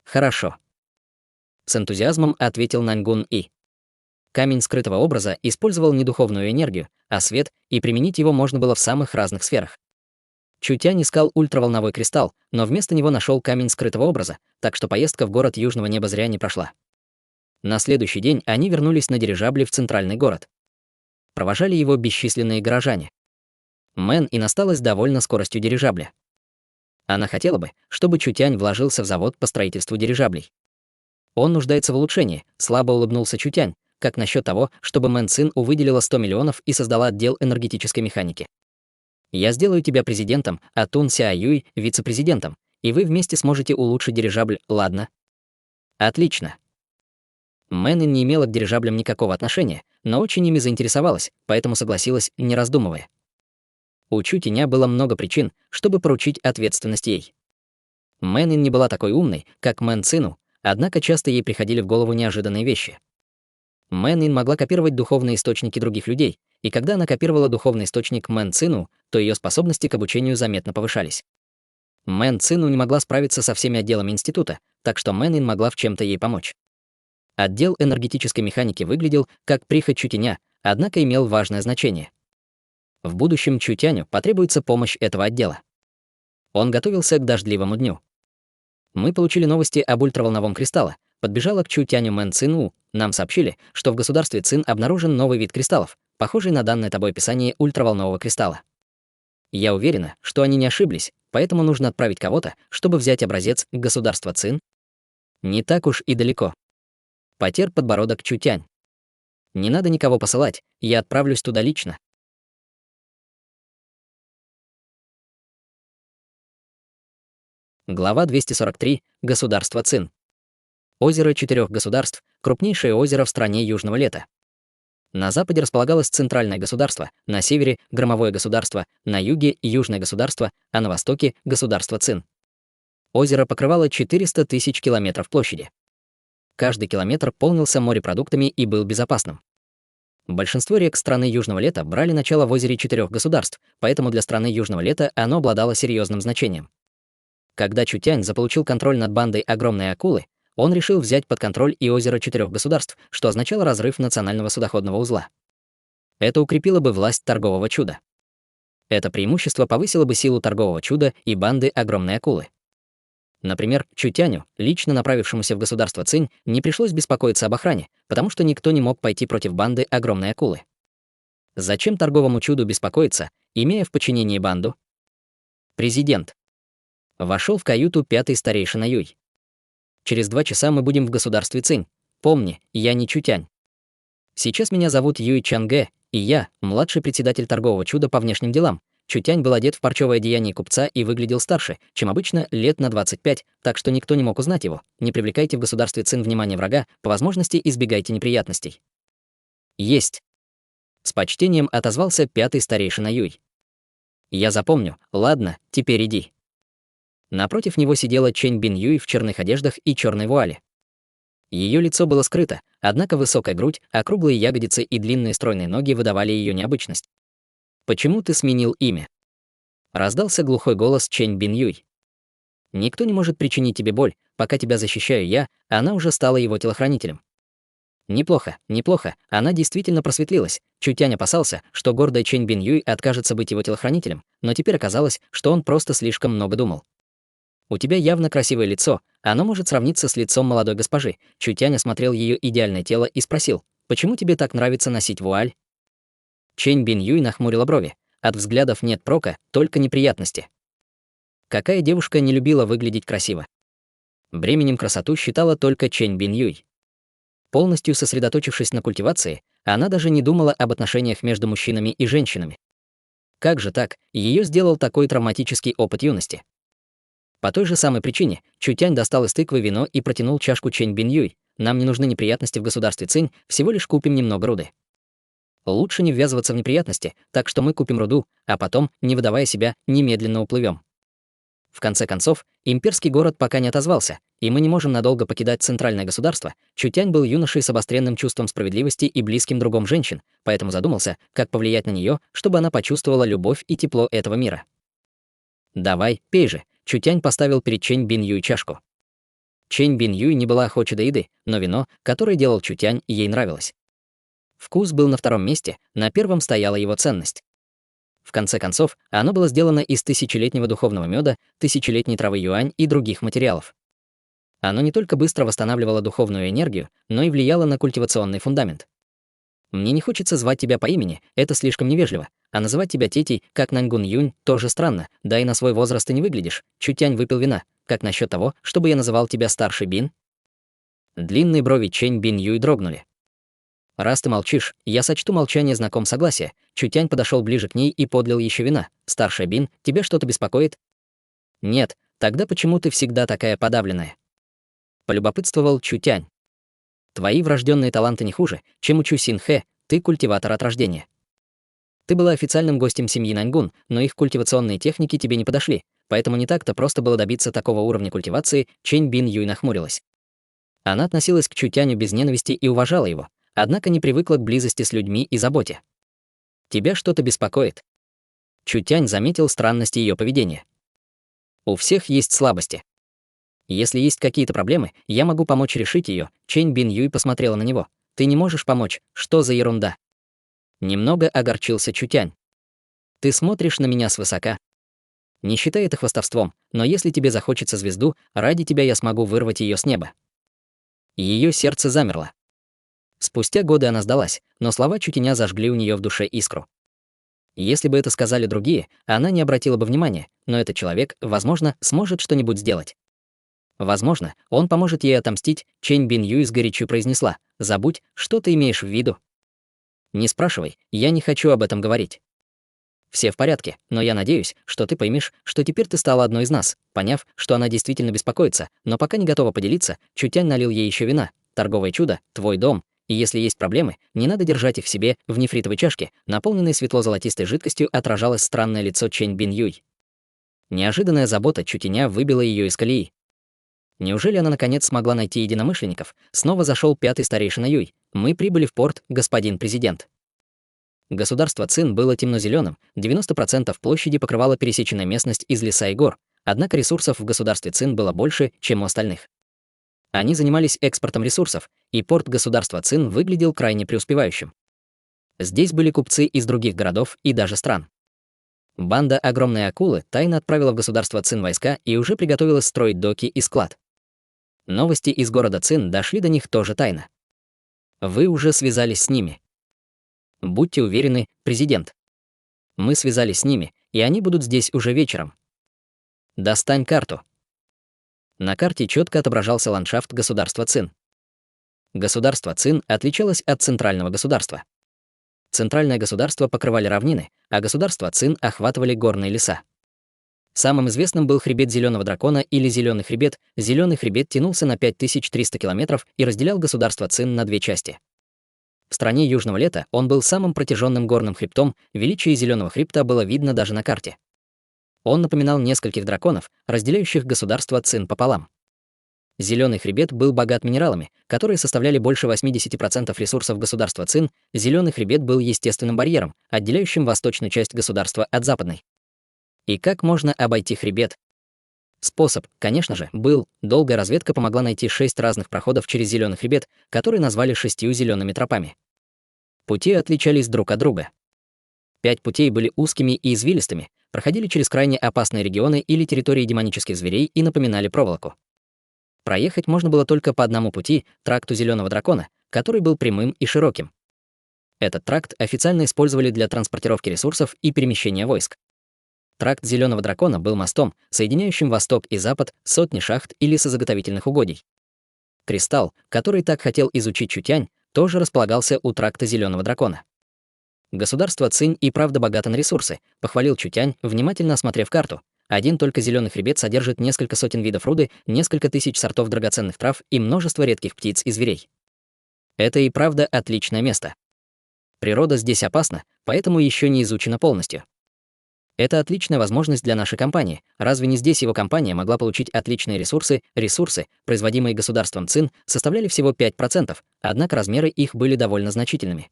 Хорошо. С энтузиазмом ответил Наньгун И. Камень скрытого образа использовал не духовную энергию, а свет, и применить его можно было в самых разных сферах. Чутянь искал ультраволновой кристалл, но вместо него нашел камень скрытого образа, так что поездка в город Южного Неба зря не прошла. На следующий день они вернулись на дирижабле в центральный город. Провожали его бесчисленные горожане. Мэн Ин осталась довольна скоростью дирижабля. Она хотела бы, чтобы Чутянь вложился в завод по строительству дирижаблей. Он нуждается в улучшении, слабо улыбнулся Чутянь. Как насчет того, чтобы Мэн Цин выделила 100 миллионов и создала отдел энергетической механики? Я сделаю тебя президентом, а Тун Ся Юй — вице-президентом, и вы вместе сможете улучшить дирижабль, ладно? Отлично. Мэн Ин не имела к дирижаблям никакого отношения, но очень ими заинтересовалась, поэтому согласилась, не раздумывая. У Чутеня было много причин, чтобы поручить ответственность ей. Мэн Ин не была такой умной, как Мэн Цину, однако часто ей приходили в голову неожиданные вещи. Мэн Ин могла копировать духовные источники других людей, и когда она копировала духовный источник Мэн Цину, то ее способности к обучению заметно повышались. Мэн Цину не могла справиться со всеми отделами института, так что Мэн Ин могла в чем-то ей помочь. Отдел энергетической механики выглядел как прихоть Чутеня, однако имел важное значение. В будущем Чутяню потребуется помощь этого отдела. Он готовился к дождливому дню. Мы получили новости об ультраволновом кристалле. Подбежала к Чутяню Мэн Цину. Нам сообщили, что в государстве Цин обнаружен новый вид кристаллов, похожий на данное тобой описание ультраволнового кристалла. Я уверена, что они не ошиблись, поэтому нужно отправить кого-то, чтобы взять образец государства Цин. Не так уж и далеко. Потер подбородок Чутянь. Не надо никого посылать, я отправлюсь туда лично. Глава 243. Государство Цин. Озеро 4 государств — крупнейшее озеро в стране Южного Лета. На западе располагалось центральное государство, на севере — громовое государство, на юге — южное государство, а на востоке — государство Цин. Озеро покрывало 400 тысяч километров площади. Каждый километр полнился морепродуктами и был безопасным. Большинство рек страны Южного Лета брали начало в озере 4 государств, поэтому для страны Южного Лета оно обладало серьезным значением. Когда Чутянь заполучил контроль над бандой огромной акулы, он решил взять под контроль и озеро 4 государств, что означало разрыв национального судоходного узла. Это укрепило бы власть торгового чуда. Это преимущество повысило бы силу торгового чуда и банды огромной акулы. Например, Чутяню, лично направившемуся в государство Цинь, не пришлось беспокоиться об охране, потому что никто не мог пойти против банды огромной акулы. Зачем торговому чуду беспокоиться, имея в подчинении банду? Президент. Вошел в каюту пятый старейшина Юй. Через 2 часа мы будем в государстве Цинь. Помни, я не Чутянь. Сейчас меня зовут Юй Чангэ, и я младший председатель торгового чуда по внешним делам. Чутянь был одет в парчевое одеяние купца и выглядел старше, чем обычно, лет на 25, так что никто не мог узнать его. Не привлекайте в государстве Цин внимание врага, по возможности избегайте неприятностей. Есть. С почтением отозвался пятый старейшина Юй. Я запомню. Ладно, теперь иди. Напротив него сидела Чэнь Бин Юй в черных одеждах и черной вуале. Ее лицо было скрыто, однако высокая грудь, округлые ягодицы и длинные стройные ноги выдавали ее необычность. «Почему ты сменил имя?» Раздался глухой голос Чэнь Бин Юй. «Никто не может причинить тебе боль, пока тебя защищаю я, она уже стала его телохранителем». Неплохо, неплохо, она действительно просветлилась. Чутянь опасался, что гордая Чэнь Бин Юй откажется быть его телохранителем, но теперь оказалось, что он просто слишком много думал. «У тебя явно красивое лицо, оно может сравниться с лицом молодой госпожи». Чутянь осмотрел ее идеальное тело и спросил, «Почему тебе так нравится носить вуаль?» Чэнь Бин Юй нахмурила брови. От взглядов нет прока, только неприятности. Какая девушка не любила выглядеть красиво? Бременем красоту считала только Чэнь Бин Юй. Полностью сосредоточившись на культивации, она даже не думала об отношениях между мужчинами и женщинами. Как же так, ее сделал такой травматический опыт юности? По той же самой причине Чутянь достал из тыквы вино и протянул чашку Чэнь Бин Юй. «Нам не нужны неприятности в государстве Цинь, всего лишь купим немного руды». Лучше не ввязываться в неприятности, так что мы купим руду, а потом, не выдавая себя, немедленно уплывем. В конце концов, имперский город пока не отозвался, и мы не можем надолго покидать центральное государство. Чутянь был юношей с обостренным чувством справедливости и близким другом женщин, поэтому задумался, как повлиять на нее, чтобы она почувствовала любовь и тепло этого мира. «Давай, пей же», — Чутянь поставил перед Чэнь Бин Юй чашку. Чэнь Бин Юй не была охоча до еды, но вино, которое делал Чутянь, ей нравилось. Вкус был на втором месте, на первом стояла его ценность. В конце концов, оно было сделано из тысячелетнего духовного меда, тысячелетней травы юань и других материалов. Оно не только быстро восстанавливало духовную энергию, но и влияло на культивационный фундамент. Мне не хочется звать тебя по имени, это слишком невежливо, а называть тебя тетей, как Нангун Юнь, тоже странно, да и на свой возраст ты не выглядишь. Чутянь выпил вина. Как насчет того, чтобы я называл тебя старший Бин? Длинные брови Чэнь Бин Юй дрогнули. «Раз ты молчишь, я сочту молчание знаком согласия». Чутянь подошел ближе к ней и подлил еще вина. «Старшая Бин, тебя что-то беспокоит?» «Нет, тогда почему ты всегда такая подавленная?» Полюбопытствовал Чутянь. «Твои врожденные таланты не хуже, чем у Чу Синхэ, ты культиватор от рождения. Ты была официальным гостем семьи Наньгун, но их культивационные техники тебе не подошли, поэтому не так-то просто было добиться такого уровня культивации». Чэнь Бин Юй нахмурилась. Она относилась к Чутяню без ненависти и уважала его, однако не привыкла к близости с людьми и заботе. «Тебя что-то беспокоит?» Чутянь заметил странность ее поведения. «У всех есть слабости. Если есть какие-то проблемы, я могу помочь решить ее. Чэнь Бин Юй посмотрела на него. «Ты не можешь помочь? Что за ерунда?» Немного огорчился Чутянь. «Ты смотришь на меня свысока. Не считай это хвастовством, но если тебе захочется звезду, ради тебя я смогу вырвать ее с неба». Ее сердце замерло. Спустя годы она сдалась, но слова Чутяня зажгли у нее в душе искру. Если бы это сказали другие, она не обратила бы внимания, но этот человек, возможно, сможет что-нибудь сделать. Возможно, он поможет ей отомстить. Чэнь Бин Юй сгорячу произнесла: «Забудь, что ты имеешь в виду?» «Не спрашивай, я не хочу об этом говорить. Все в порядке, но я надеюсь, что ты поймешь, что теперь ты стала одной из нас». Поняв, что она действительно беспокоится, но пока не готова поделиться, Чутянь налил ей еще вина. «Торговое чудо, твой дом. И если есть проблемы, не надо держать их в себе». В нефритовой чашке, наполненной светло-золотистой жидкостью, отражалось странное лицо Чэнь Бин Юй. Неожиданная забота Чутяня выбила ее из колеи. Неужели она наконец смогла найти единомышленников? Снова зашел пятый старейшина Юй. «Мы прибыли в порт, господин президент». Государство Цин было темно-зеленым, 90% площади покрывала пересеченная местность из леса и гор, однако ресурсов в государстве Цин было больше, чем у остальных. Они занимались экспортом ресурсов, и порт государства Цин выглядел крайне преуспевающим. Здесь были купцы из других городов и даже стран. Банда огромной акулы тайно отправила в государство Цин войска и уже приготовилась строить доки и склад. Новости из города Цин дошли до них тоже тайно. Вы уже связались с ними. Будьте уверены, президент. Мы связались с ними, и они будут здесь уже вечером. Достань карту. На карте четко отображался ландшафт государства Цин. Государство Цин отличалось от центрального государства. Центральное государство покрывали равнины, а государство Цин охватывали горные леса. Самым известным был хребет Зеленого дракона или Зеленый хребет. Зеленый хребет тянулся на 5300 километров и разделял государство Цин на две части. В стране Южного лета он был самым протяженным горным хребтом, величие Зеленого хребта было видно даже на карте. Он напоминал нескольких драконов, разделяющих государство Цин пополам. Зеленый хребет был богат минералами, которые составляли больше 80% ресурсов государства Цин. Зеленый хребет был естественным барьером, отделяющим восточную часть государства от западной. И как можно обойти хребет? Способ, конечно же, был. Долгая разведка помогла найти 6 разных проходов через Зеленый хребет, которые назвали 6 зелеными тропами. Пути отличались друг от друга. 5 путей были узкими и извилистыми, проходили через крайне опасные регионы или территории демонических зверей и напоминали проволоку. Проехать можно было только по одному пути, тракту Зеленого дракона, который был прямым и широким. Этот тракт официально использовали для транспортировки ресурсов и перемещения войск. Тракт Зеленого дракона был мостом, соединяющим восток и запад, сотни шахт и лесозаготовительных угодий. Кристалл, который так хотел изучить Чутянь, тоже располагался у тракта Зеленого дракона. Государство Цинь и правда богато на ресурсы, похвалил Чутянь, внимательно осмотрев карту. Один только Зеленый хребет содержит несколько сотен видов руды, несколько тысяч сортов драгоценных трав и множество редких птиц и зверей. Это и правда отличное место. Природа здесь опасна, поэтому еще не изучена полностью. Это отличная возможность для нашей компании. Разве не здесь его компания могла получить отличные ресурсы? Ресурсы, производимые государством Цин, составляли всего 5%, однако размеры их были довольно значительными.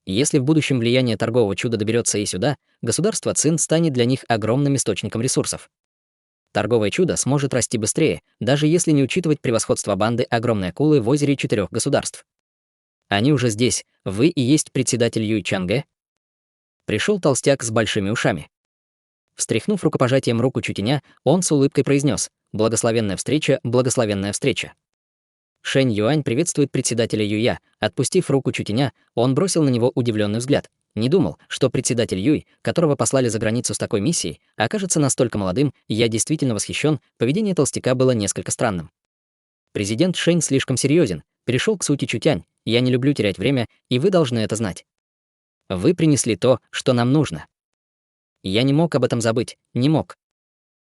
Если в будущем влияние торгового чуда доберется и сюда, государство Цин станет для них огромным источником ресурсов. Торговое чудо сможет расти быстрее, даже если не учитывать превосходство банды огромной акулы в озере 4 государств. Они уже здесь, вы и есть председатель Юй Чангэ? Пришел толстяк с большими ушами. Встряхнув рукопожатием руку Чутяня, он с улыбкой произнес: «Благословенная встреча, благословенная встреча». Шэнь Юань приветствует председателя Юя. Отпустив руку Чутяня, он бросил на него удивленный взгляд. Не думал, что председатель Юй, которого послали за границу с такой миссией, окажется настолько молодым. Я действительно восхищен. Поведение толстяка было несколько странным. Президент Шэнь слишком серьезен. Перешел к сути Чутянь. Я не люблю терять время, и вы должны это знать. Вы принесли то, что нам нужно. Я не мог об этом забыть, не мог.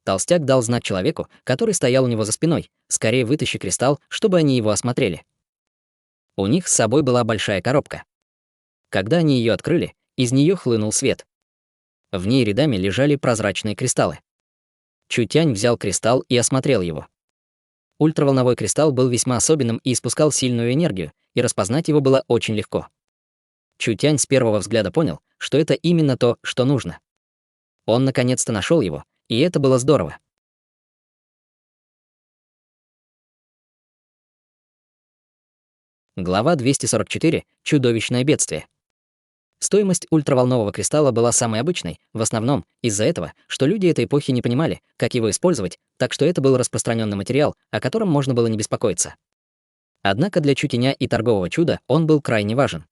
Толстяк дал знак человеку, который стоял у него за спиной: скорее вытащи кристалл, чтобы они его осмотрели. У них с собой была большая коробка. Когда они ее открыли, из нее хлынул свет. В ней рядами лежали прозрачные кристаллы. Чутянь взял кристалл и осмотрел его. Ультраволновой кристалл был весьма особенным и испускал сильную энергию, и распознать его было очень легко. Чутянь с первого взгляда понял, что это именно то, что нужно. Он наконец-то нашел его, и это было здорово. Глава 244. Чудовищное бедствие. Стоимость ультраволнового кристалла была самой обычной, в основном из-за этого, что люди этой эпохи не понимали, как его использовать, так что это был распространенный материал, о котором можно было не беспокоиться. Однако для Чутяня и торгового чуда он был крайне важен.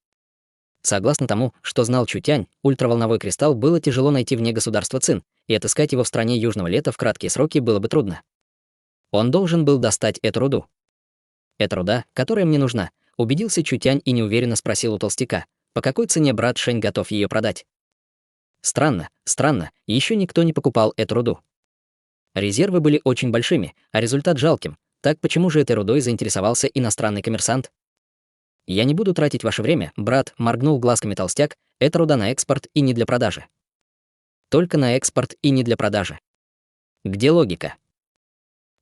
Согласно тому, что знал Чутянь, ультраволновой кристалл было тяжело найти вне государства Цин, и отыскать его в стране Южного лета в краткие сроки было бы трудно. Он должен был достать эту руду. «Это руда, которая мне нужна», — убедился Чутянь и неуверенно спросил у толстяка: «По какой цене брат Шэнь готов ее продать?» Странно, еще никто не покупал эту руду. Резервы были очень большими, а результат жалким. Так почему же этой рудой заинтересовался иностранный коммерсант? «Я не буду тратить ваше время, брат», — моргнул глазками толстяк, «это руда на экспорт и не для продажи». Только на экспорт и не для продажи. Где логика?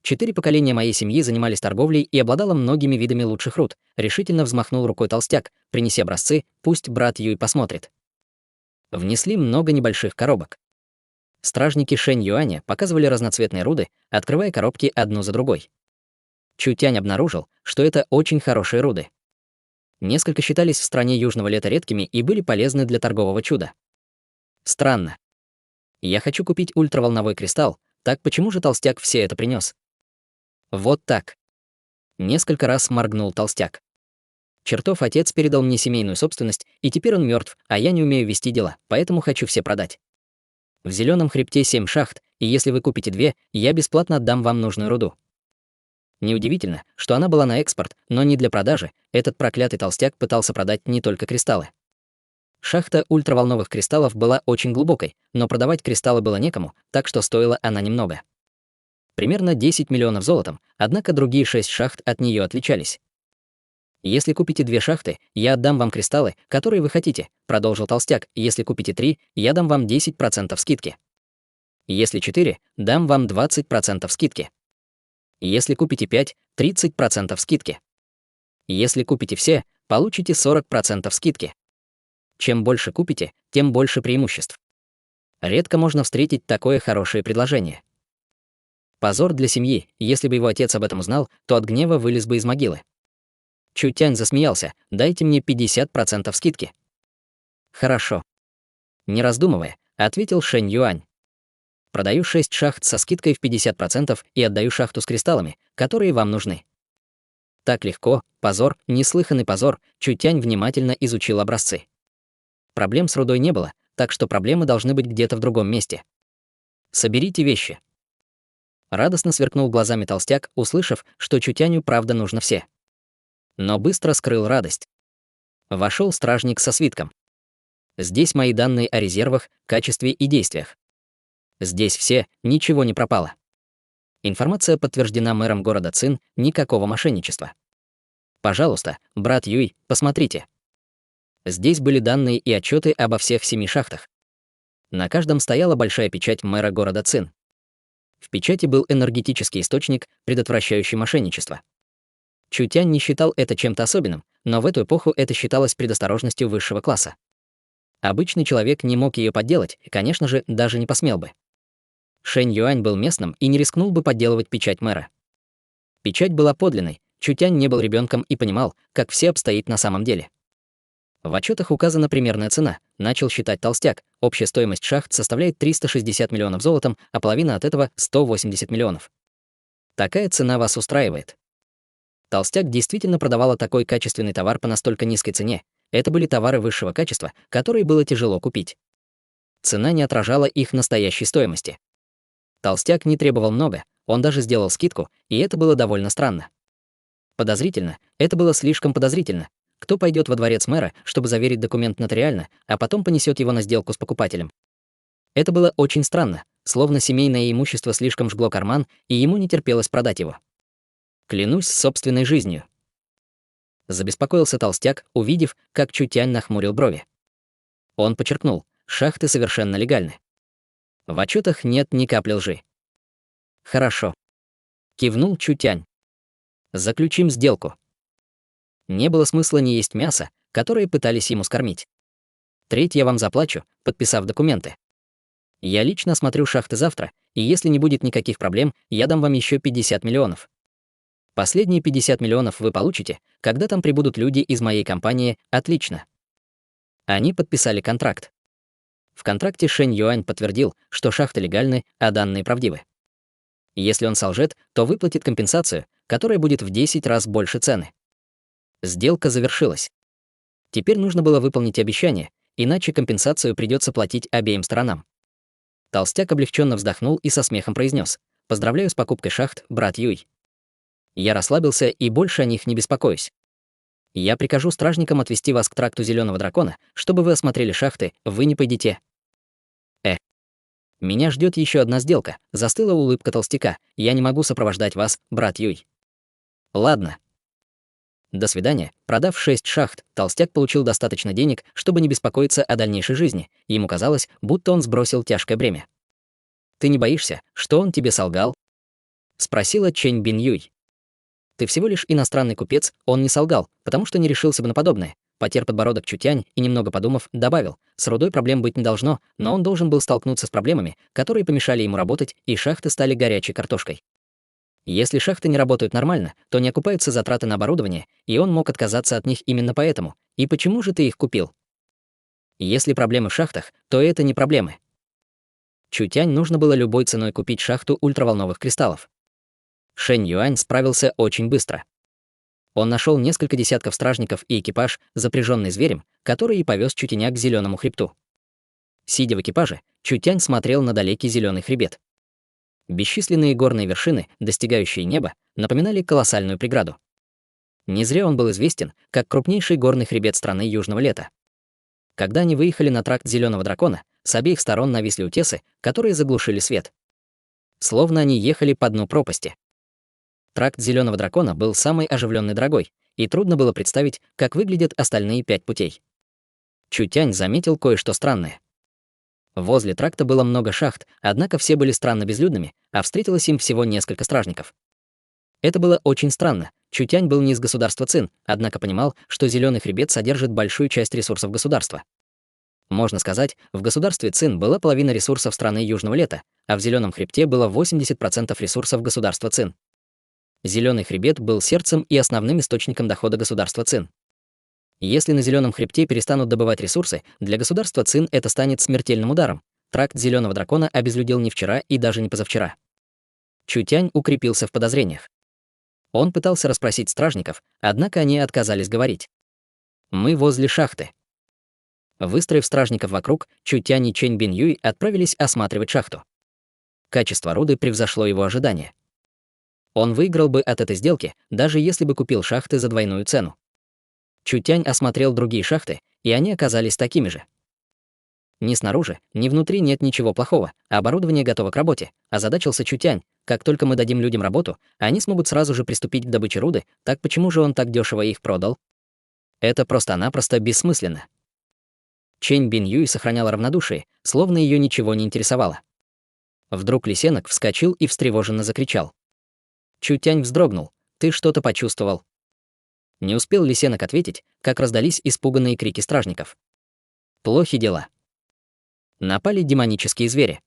4 поколения моей семьи занимались торговлей и обладало многими видами лучших руд. Решительно взмахнул рукой толстяк: «Принеси образцы, пусть брат Юй посмотрит». Внесли много небольших коробок. Стражники Шэнь Юаня показывали разноцветные руды, открывая коробки одну за другой. Чутянь обнаружил, что это очень хорошие руды. Несколько считались в стране южного лета редкими и были полезны для торгового чуда. Странно. Я хочу купить ультраволновой кристалл, так почему же толстяк все это принес? Вот так. Несколько раз моргнул толстяк. Чертов отец передал мне семейную собственность, и теперь он мертв, а я не умею вести дела, поэтому хочу все продать. В Зеленом хребте 7 шахт, и если вы купите 2, я бесплатно отдам вам нужную руду. Неудивительно, что она была на экспорт, но не для продажи. Этот проклятый толстяк пытался продать не только кристаллы. Шахта ультраволновых кристаллов была очень глубокой, но продавать кристаллы было некому, так что стоила она немного. Примерно 10 миллионов золотом, однако другие 6 шахт от нее отличались. «Если купите 2 шахты, я отдам вам кристаллы, которые вы хотите», продолжил толстяк. «Если купите 3, я дам вам 10% скидки. Если 4, дам вам 20% скидки. Если купите 5, 30% скидки. Если купите все, получите 40% скидки. Чем больше купите, тем больше преимуществ. Редко можно встретить такое хорошее предложение. Позор для семьи, если бы его отец об этом узнал, то от гнева вылез бы из могилы. Чутянь засмеялся. «Дайте мне 50% скидки». «Хорошо». Не раздумывая, ответил Шэнь Юань. «Продаю 6 шахт со скидкой в 50% и отдаю шахту с кристаллами, которые вам нужны». Так легко, позор, неслыханный позор, Чутянь внимательно изучил образцы. Проблем с рудой не было, так что проблемы должны быть где-то в другом месте. «Соберите вещи». Радостно сверкнул глазами толстяк, услышав, что Чутяню правда нужно все. Но быстро скрыл радость. Вошел стражник со свитком. «Здесь мои данные о резервах, качестве и действиях. Здесь все, ничего не пропало. Информация подтверждена мэром города Цин, никакого мошенничества. Пожалуйста, брат Юй, посмотрите». Здесь были данные и отчеты обо всех 7 шахтах. На каждом стояла большая печать мэра города Цин. В печати был энергетический источник, предотвращающий мошенничество. Чутянь не считал это чем-то особенным, но в эту эпоху это считалось предосторожностью высшего класса. Обычный человек не мог ее подделать и, конечно же, даже не посмел бы. Шэнь Юань был местным и не рискнул бы подделывать печать мэра. Печать была подлинной, Чутянь не был ребенком и понимал, как все обстоит на самом деле. В отчетах указана примерная цена, начал считать толстяк. Общая стоимость шахт составляет 360 миллионов золотом, а половина от этого — 180 миллионов. Такая цена вас устраивает? Толстяк действительно продавала такой качественный товар по настолько низкой цене. Это были товары высшего качества, которые было тяжело купить. Цена не отражала их настоящей стоимости. Толстяк не требовал много, он даже сделал скидку, и это было довольно странно. Подозрительно, это было слишком подозрительно. Кто пойдет во дворец мэра, чтобы заверить документ нотариально, а потом понесет его на сделку с покупателем? Это было очень странно, словно семейное имущество слишком жгло карман, и ему не терпелось продать его. «Клянусь собственной жизнью». Забеспокоился толстяк, увидев, как Чутянь нахмурил брови. Он подчеркнул, шахты совершенно легальны. В отчетах нет ни капли лжи. «Хорошо», — кивнул Чутянь. «Заключим сделку». Не было смысла не есть мясо, которое пытались ему скормить. Треть я вам заплачу, подписав документы. Я лично осмотрю шахты завтра, и если не будет никаких проблем, я дам вам еще 50 миллионов. Последние 50 миллионов вы получите, когда там прибудут люди из моей компании, отлично. Они подписали контракт. В контракте Шэнь Юань подтвердил, что шахты легальны, а данные правдивы. Если он солжет, то выплатит компенсацию, которая будет в 10 раз больше цены. Сделка завершилась. Теперь нужно было выполнить обещание, иначе компенсацию придется платить обеим сторонам. Толстяк облегченно вздохнул и со смехом произнес: «Поздравляю с покупкой шахт, брат Юй. Я расслабился и больше о них не беспокоюсь. Я прикажу стражникам отвезти вас к тракту Зеленого дракона, чтобы вы осмотрели шахты, вы не пойдете». Меня ждет еще одна сделка, застыла улыбка толстяка. Я не могу сопровождать вас, брат Юй. Ладно. До свидания. Продав 6 шахт, толстяк получил достаточно денег, чтобы не беспокоиться о дальнейшей жизни. Ему казалось, будто он сбросил тяжкое бремя. «Ты не боишься, что он тебе солгал?» — спросила Чэнь Бин Юй. «Ты всего лишь иностранный купец, он не солгал, потому что не решился бы на подобное». Потер подбородок Чутянь и, немного подумав, добавил: «С рудой проблем быть не должно, но он должен был столкнуться с проблемами, которые помешали ему работать, и шахты стали горячей картошкой». Если шахты не работают нормально, то не окупаются затраты на оборудование, и он мог отказаться от них именно поэтому. И почему же ты их купил? Если проблемы в шахтах, то это не проблемы. Чутянь нужно было любой ценой купить шахту ультраволновых кристаллов. Шэнь Юань справился очень быстро. Он нашел несколько десятков стражников и экипаж, запряженный зверем, который и повез Чутяня к зеленому хребту. Сидя в экипаже, Чутянь смотрел на далекий зеленый хребет. Бесчисленные горные вершины, достигающие неба, напоминали колоссальную преграду. Не зря он был известен как крупнейший горный хребет страны Южного лета. Когда они выехали на тракт Зеленого дракона, с обеих сторон нависли утесы, которые заглушили свет. Словно они ехали по дну пропасти. Тракт Зеленого дракона был самой оживленной дорогой, и трудно было представить, как выглядят остальные 5 путей. Чутянь заметил кое-что странное. Возле тракта было много шахт, однако все были странно безлюдными, а встретилось им всего несколько стражников. Это было очень странно. Чутянь был не из государства Цин, однако понимал, что Зеленый хребет содержит большую часть ресурсов государства. Можно сказать, в государстве Цин была половина ресурсов страны Южного лета, а в Зеленом хребте было 80% ресурсов государства Цин. Зеленый хребет был сердцем и основным источником дохода государства Цин. Если на Зеленом хребте перестанут добывать ресурсы, для государства Цин это станет смертельным ударом. Тракт Зеленого дракона обезлюдил не вчера и даже не позавчера. Чутянь укрепился в подозрениях. Он пытался расспросить стражников, однако они отказались говорить. «Мы возле шахты». Выстроив стражников вокруг, Чутянь и Чэнь Бин Юй отправились осматривать шахту. Качество руды превзошло его ожидания. Он выиграл бы от этой сделки, даже если бы купил шахты за двойную цену. Чутянь осмотрел другие шахты, и они оказались такими же. Ни снаружи, ни внутри нет ничего плохого, оборудование готово к работе, озадачился Чутянь. Как только мы дадим людям работу, они смогут сразу же приступить к добыче руды, так почему же он так дешево их продал? Это просто-напросто бессмысленно. Чэнь Бин Юй сохраняла равнодушие, словно ее ничего не интересовало. Вдруг лисенок вскочил и встревоженно закричал. Чутянь вздрогнул. «Ты что-то почувствовал?» Не успел лисенок ответить, как раздались испуганные крики стражников. Плохи дела. Напали демонические звери.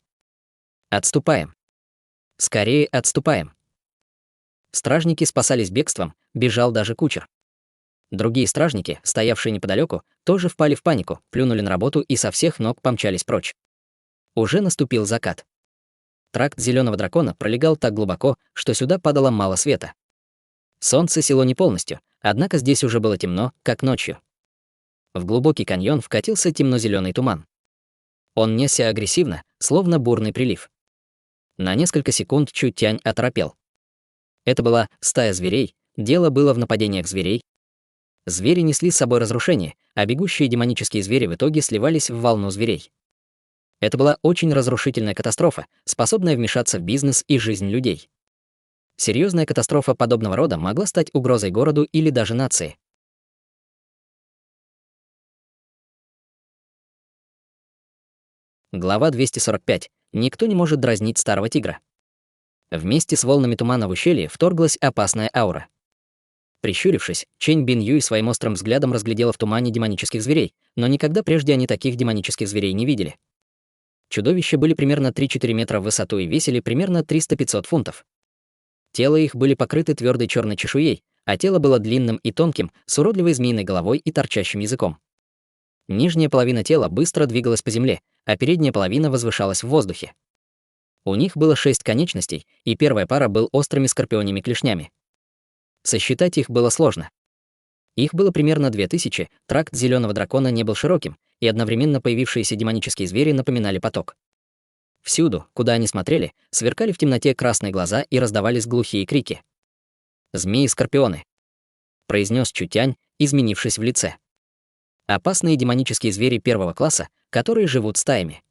Отступаем. Скорее отступаем. Стражники спасались бегством, бежал даже кучер. Другие стражники, стоявшие неподалеку, тоже впали в панику, плюнули на работу и со всех ног помчались прочь. Уже наступил закат. Тракт Зеленого дракона пролегал так глубоко, что сюда падало мало света. Солнце село не полностью, однако здесь уже было темно, как ночью. В глубокий каньон вкатился темно-зеленый туман. Он несся агрессивно, словно бурный прилив. На несколько секунд Чутянь оторопел. Это была стая зверей, дело было в нападениях зверей. Звери несли с собой разрушение, а бегущие демонические звери в итоге сливались в волну зверей. Это была очень разрушительная катастрофа, способная вмешаться в бизнес и жизнь людей. Серьезная катастрофа подобного рода могла стать угрозой городу или даже нации. Глава 245. Никто не может дразнить старого тигра. Вместе с волнами тумана в ущелье вторглась опасная аура. Прищурившись, Чэнь Бин Юй своим острым взглядом разглядела в тумане демонических зверей, но никогда прежде они таких демонических зверей не видели. Чудовища были примерно 3-4 метра в высоту и весили примерно 300-500 фунтов. Тело их были покрыты твердой черной чешуей, а тело было длинным и тонким, с уродливой змеиной головой и торчащим языком. Нижняя половина тела быстро двигалась по земле, а передняя половина возвышалась в воздухе. У них было 6 конечностей, и первая пара был острыми скорпионьими клешнями. Сосчитать их было сложно. Их было примерно 2000, тракт Зеленого дракона не был широким, и одновременно появившиеся демонические звери напоминали поток. Всюду, куда они смотрели, сверкали в темноте красные глаза и раздавались глухие крики. «Змеи-скорпионы», — произнес Чутянь, изменившись в лице. Опасные демонические звери первого класса, которые живут стаями.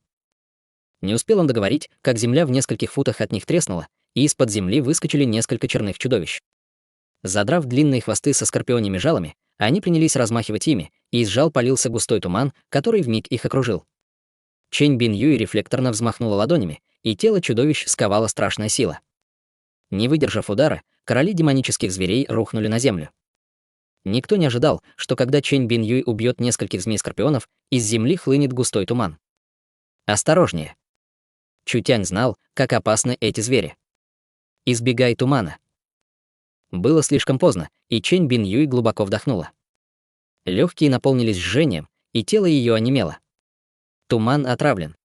Не успел он договорить, как земля в нескольких футах от них треснула, и из-под земли выскочили несколько черных чудовищ. Задрав длинные хвосты со скорпионьими жалами, они принялись размахивать ими, и из жал полился густой туман, который вмиг их окружил. Чэнь Бин Юй рефлекторно взмахнула ладонями, и тело чудовищ сковала страшная сила. Не выдержав удара, короли демонических зверей рухнули на землю. Никто не ожидал, что когда Чэнь Бин Юй убьет нескольких змей-скорпионов, из земли хлынет густой туман. Осторожнее. Чутянь знал, как опасны эти звери. Избегай тумана. Было слишком поздно, и Чэнь Бин Юй глубоко вдохнула. Легкие наполнились жжением, и тело ее онемело. Туман отравлен.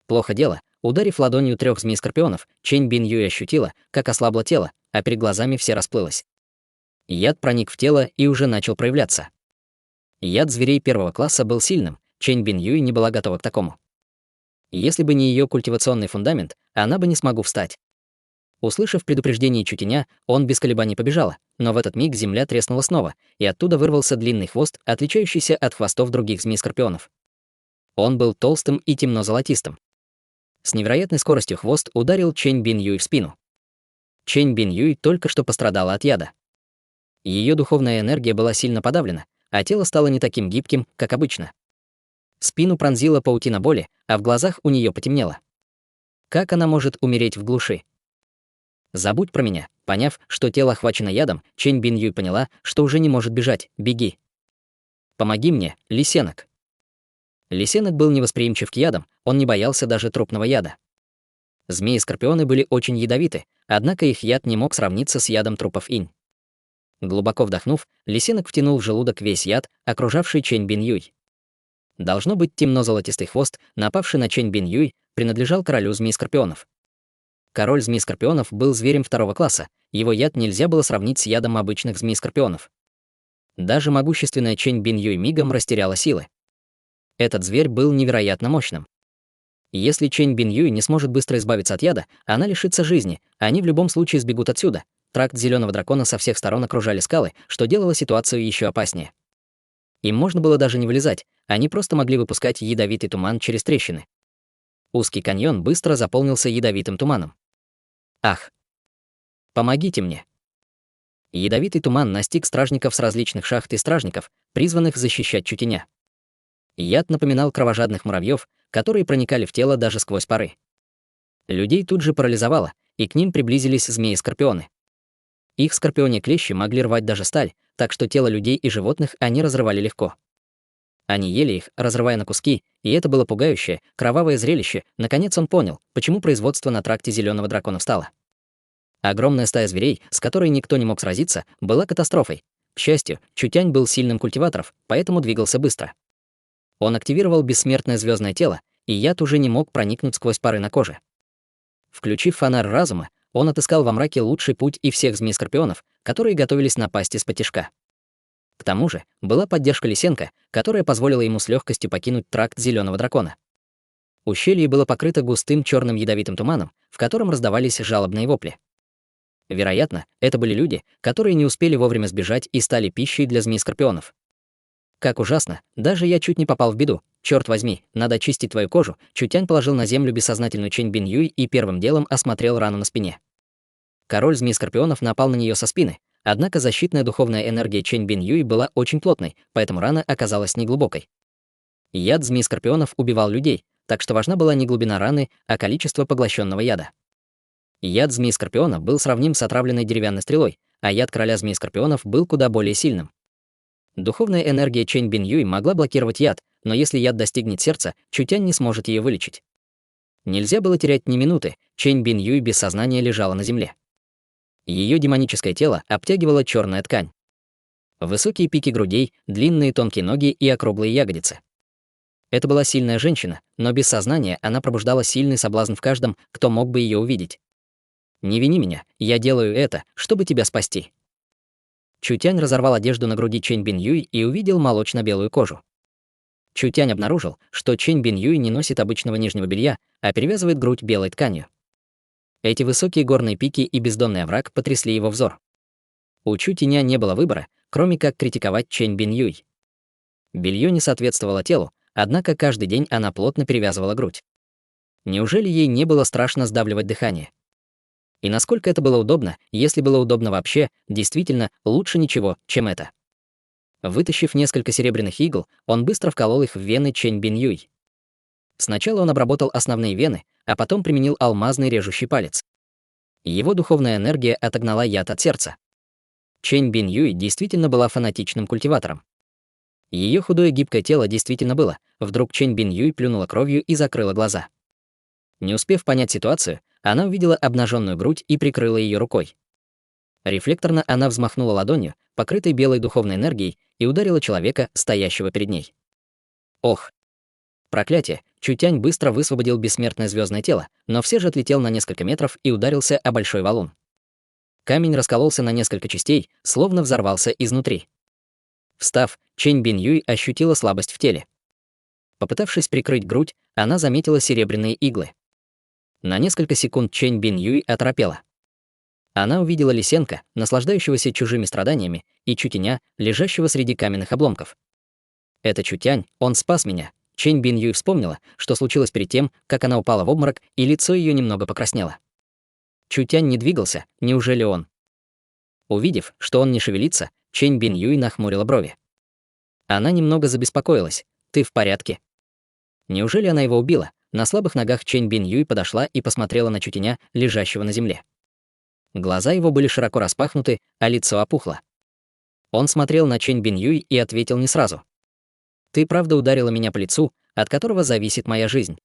Плохо дело. Ударив ладонью 3 змей-скорпионов, Чэнь Бин Юй ощутила, как ослабло тело, а перед глазами все расплылось. Яд проник в тело и уже начал проявляться. Яд зверей 1 класса был сильным, Чэнь Бин Юй не была готова к такому. Если бы не ее культивационный фундамент, она бы не смогла встать. Услышав предупреждение Чутеня, он без колебаний побежала, но в этот миг земля треснула снова, и оттуда вырвался длинный хвост, отличающийся от хвостов других змей-скорпионов. Он был толстым и темно-золотистым. С невероятной скоростью хвост ударил Чэнь Бин Юй в спину. Чэнь Бин Юй только что пострадала от яда. Ее духовная энергия была сильно подавлена, а тело стало не таким гибким, как обычно. Спину пронзила паутина боли, а в глазах у нее потемнело. Как она может умереть в глуши? «Забудь про меня». Поняв, что тело охвачено ядом, Чэнь Бин Юй поняла, что уже не может бежать. «Беги». «Помоги мне, лисенок». Лисенок был невосприимчив к ядам, он не боялся даже трупного яда. Змеи-скорпионы были очень ядовиты, однако их яд не мог сравниться с ядом трупов инь. Глубоко вдохнув, лисенок втянул в желудок весь яд, окружавший Чэнь Бин Юй. Должно быть, темно-золотистый хвост, напавший на Чэнь Бин Юй, принадлежал королю змей-скорпионов. Король змей-скорпионов был зверем 2 класса, его яд нельзя было сравнить с ядом обычных змей-скорпионов. Даже могущественная Чэнь Бин Юй мигом растеряла силы. Этот зверь был невероятно мощным. Если Чэнь Бин Юй не сможет быстро избавиться от яда, она лишится жизни, они в любом случае сбегут отсюда. Тракт зеленого дракона со всех сторон окружали скалы, что делало ситуацию еще опаснее. Им можно было даже не вылезать, они просто могли выпускать ядовитый туман через трещины. Узкий каньон быстро заполнился ядовитым туманом. Ах! Помогите мне! Ядовитый туман настиг стражников с различных шахт и стражников, призванных защищать Чутеня. Яд напоминал кровожадных муравьев, которые проникали в тело даже сквозь поры. Людей тут же парализовало, и к ним приблизились змеи-скорпионы. Их скорпионьи клещи могли рвать даже сталь, так что тело людей и животных они разрывали легко. Они ели их, разрывая на куски, и это было пугающее, кровавое зрелище. Наконец он понял, почему производство на тракте зеленого дракона встало. Огромная стая зверей, с которой никто не мог сразиться, была катастрофой. К счастью, Чутянь был сильным культиватором, поэтому двигался быстро. Он активировал бессмертное звездное тело, и яд уже не мог проникнуть сквозь пары на коже. Включив фонарь разума, он отыскал во мраке лучший путь и всех змей-скорпионов, которые готовились напасть из-под-тишка. К тому же была поддержка Лисенка, которая позволила ему с легкостью покинуть тракт зеленого дракона. Ущелье было покрыто густым черным ядовитым туманом, в котором раздавались жалобные вопли. Вероятно, это были люди, которые не успели вовремя сбежать и стали пищей для змей-скорпионов. Как ужасно, даже я чуть не попал в беду. Черт возьми, надо очистить твою кожу. Чутянь положил на землю бессознательную Чэнь Бин Юй и первым делом осмотрел рану на спине. Король змей-скорпионов напал на нее со спины, однако защитная духовная энергия Чэнь Бин Юй была очень плотной, поэтому рана оказалась неглубокой. Яд змей-скорпионов убивал людей, так что важна была не глубина раны, а количество поглощенного яда. Яд змей-скорпиона был сравним с отравленной деревянной стрелой, а яд короля змей-скорпионов был куда более сильным. Духовная энергия Чэнь Бин Юй могла блокировать яд, но если яд достигнет сердца, Чутянь не сможет ее вылечить. Нельзя было терять ни минуты, Чэнь Бин Юй без сознания лежала на земле. Ее демоническое тело обтягивала черная ткань. Высокие пики грудей, длинные тонкие ноги и округлые ягодицы. Это была сильная женщина, но без сознания она пробуждала сильный соблазн в каждом, кто мог бы ее увидеть. «Не вини меня, я делаю это, чтобы тебя спасти». Чутянь разорвал одежду на груди Чэнь Бин Юй и увидел молочно-белую кожу. Чутянь обнаружил, что Чэнь Бин Юй не носит обычного нижнего белья, а перевязывает грудь белой тканью. Эти высокие горные пики и бездонный овраг потрясли его взор. У Чутяня не было выбора, кроме как критиковать Чэнь Бин Юй. Белье не соответствовало телу, однако каждый день она плотно перевязывала грудь. Неужели ей не было страшно сдавливать дыхание? И насколько это было удобно, если было удобно вообще, действительно, лучше ничего, чем это. Вытащив несколько серебряных игл, он быстро вколол их в вены Чэнь Бин Юй. Сначала он обработал основные вены, а потом применил алмазный режущий палец. Его духовная энергия отогнала яд от сердца. Чэнь Бин Юй действительно была фанатичным культиватором. Ее худое гибкое тело действительно было. Вдруг Чэнь Бин Юй плюнула кровью и закрыла глаза. Не успев понять ситуацию, она увидела обнаженную грудь и прикрыла ее рукой. Рефлекторно она взмахнула ладонью, покрытой белой духовной энергией, и ударила человека, стоящего перед ней. Ох! Проклятие! Чутянь быстро высвободил бессмертное звездное тело, но все же отлетел на несколько метров и ударился о большой валун. Камень раскололся на несколько частей, словно взорвался изнутри. Встав, Чэнь Биньюй ощутила слабость в теле. Попытавшись прикрыть грудь, она заметила серебряные иглы. На несколько секунд Чэнь Биньюй оторопела. Она увидела Лисенко, наслаждающегося чужими страданиями, и Чутяня, лежащего среди каменных обломков. «Это Чутянь, он спас меня». Чэнь Биньюй вспомнила, что случилось перед тем, как она упала в обморок, и лицо ее немного покраснело. Чутянь не двигался, неужели он? Увидев, что он не шевелится, Чэнь Биньюй нахмурила брови. Она немного забеспокоилась. «Ты в порядке?» Неужели она его убила? На слабых ногах Чэнь Биньюй подошла и посмотрела на Чутяня, лежащего на земле. Глаза его были широко распахнуты, а лицо опухло. Он смотрел на Чэнь Биньюй и ответил не сразу. «Ты правда ударила меня по лицу, от которого зависит моя жизнь.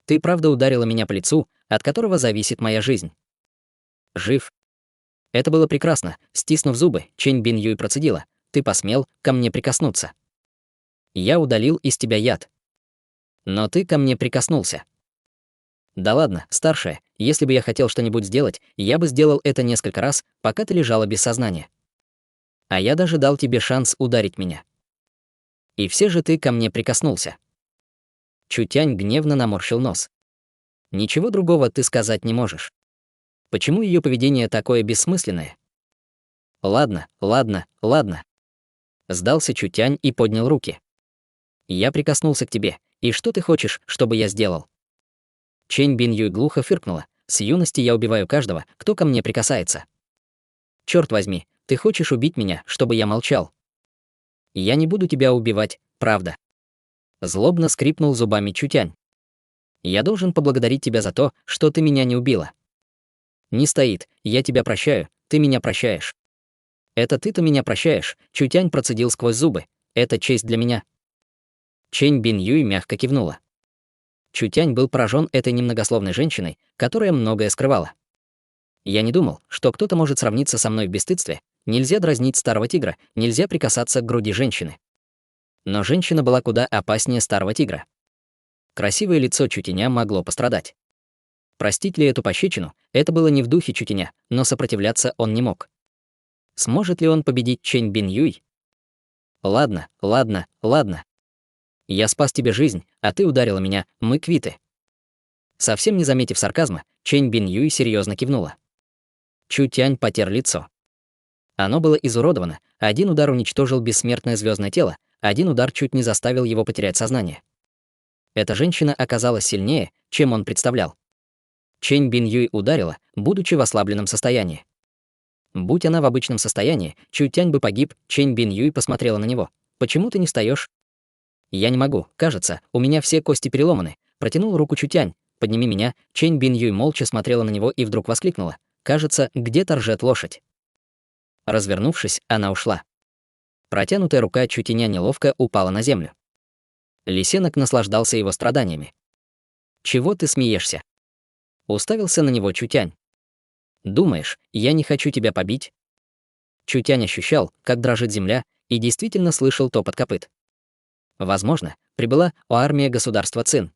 Ты правда ударила меня по лицу, от которого зависит моя жизнь. Жив». Это было прекрасно. Стиснув зубы, Чэнь Биньюй процедила: «Ты посмел ко мне прикоснуться. Я удалил из тебя яд. Но ты ко мне прикоснулся». «Да ладно, старшая, если бы я хотел что-нибудь сделать, я бы сделал это несколько раз, пока ты лежала без сознания. А я даже дал тебе шанс ударить меня. И все же ты ко мне прикоснулся». Чутянь гневно наморщил нос. «Ничего другого ты сказать не можешь. Почему ее поведение такое бессмысленное?» «Ладно, ладно, ладно». Сдался Чутянь и поднял руки. «Я прикоснулся к тебе, и что ты хочешь, чтобы я сделал?» Чэнь Биньюй глухо фыркнула. «С юности я убиваю каждого, кто ко мне прикасается. Черт возьми, ты хочешь убить меня, чтобы я молчал? Я не буду тебя убивать, правда». Злобно скрипнул зубами Чутянь. «Я должен поблагодарить тебя за то, что ты меня не убила». «Не стоит, я тебя прощаю, ты меня прощаешь». «Это ты-то меня прощаешь», — Чутянь процедил сквозь зубы. «Это честь для меня». Чэнь Биньюй мягко кивнула. Чутянь был поражен этой немногословной женщиной, которая многое скрывала. «Я не думал, что кто-то может сравниться со мной в бесстыдстве. Нельзя дразнить старого тигра, нельзя прикасаться к груди женщины». Но женщина была куда опаснее старого тигра. Красивое лицо Чутяня могло пострадать. Простить ли эту пощечину, это было не в духе Чутяня, но сопротивляться он не мог. Сможет ли он победить Чэнь Биньюй? «Ладно, ладно, ладно. Я спас тебе жизнь, а ты ударила меня, мы квиты». Совсем не заметив сарказма, Чэнь Биньюй серьезно кивнула. Чутянь потер лицо. Оно было изуродовано, один удар уничтожил бессмертное звездное тело, один удар чуть не заставил его потерять сознание. Эта женщина оказалась сильнее, чем он представлял. Чэнь Биньюй ударила, будучи в ослабленном состоянии. Будь она в обычном состоянии, Чутянь бы погиб. Чэнь Биньюй посмотрела на него. «Почему ты не встаешь?» «Я не могу, кажется, у меня все кости переломаны», — протянул руку Чутянь. «Подними меня». Чэнь Биньюй молча смотрела на него и вдруг воскликнула: «Кажется, где-то ржет лошадь». Развернувшись, она ушла. Протянутая рука Чутяня неловко упала на землю. Лисенок наслаждался его страданиями. «Чего ты смеешься?» Уставился на него Чутянь. «Думаешь, я не хочу тебя побить?» Чутянь ощущал, как дрожит земля, и действительно слышал топот копыт. Возможно, прибыла армия государства Цин.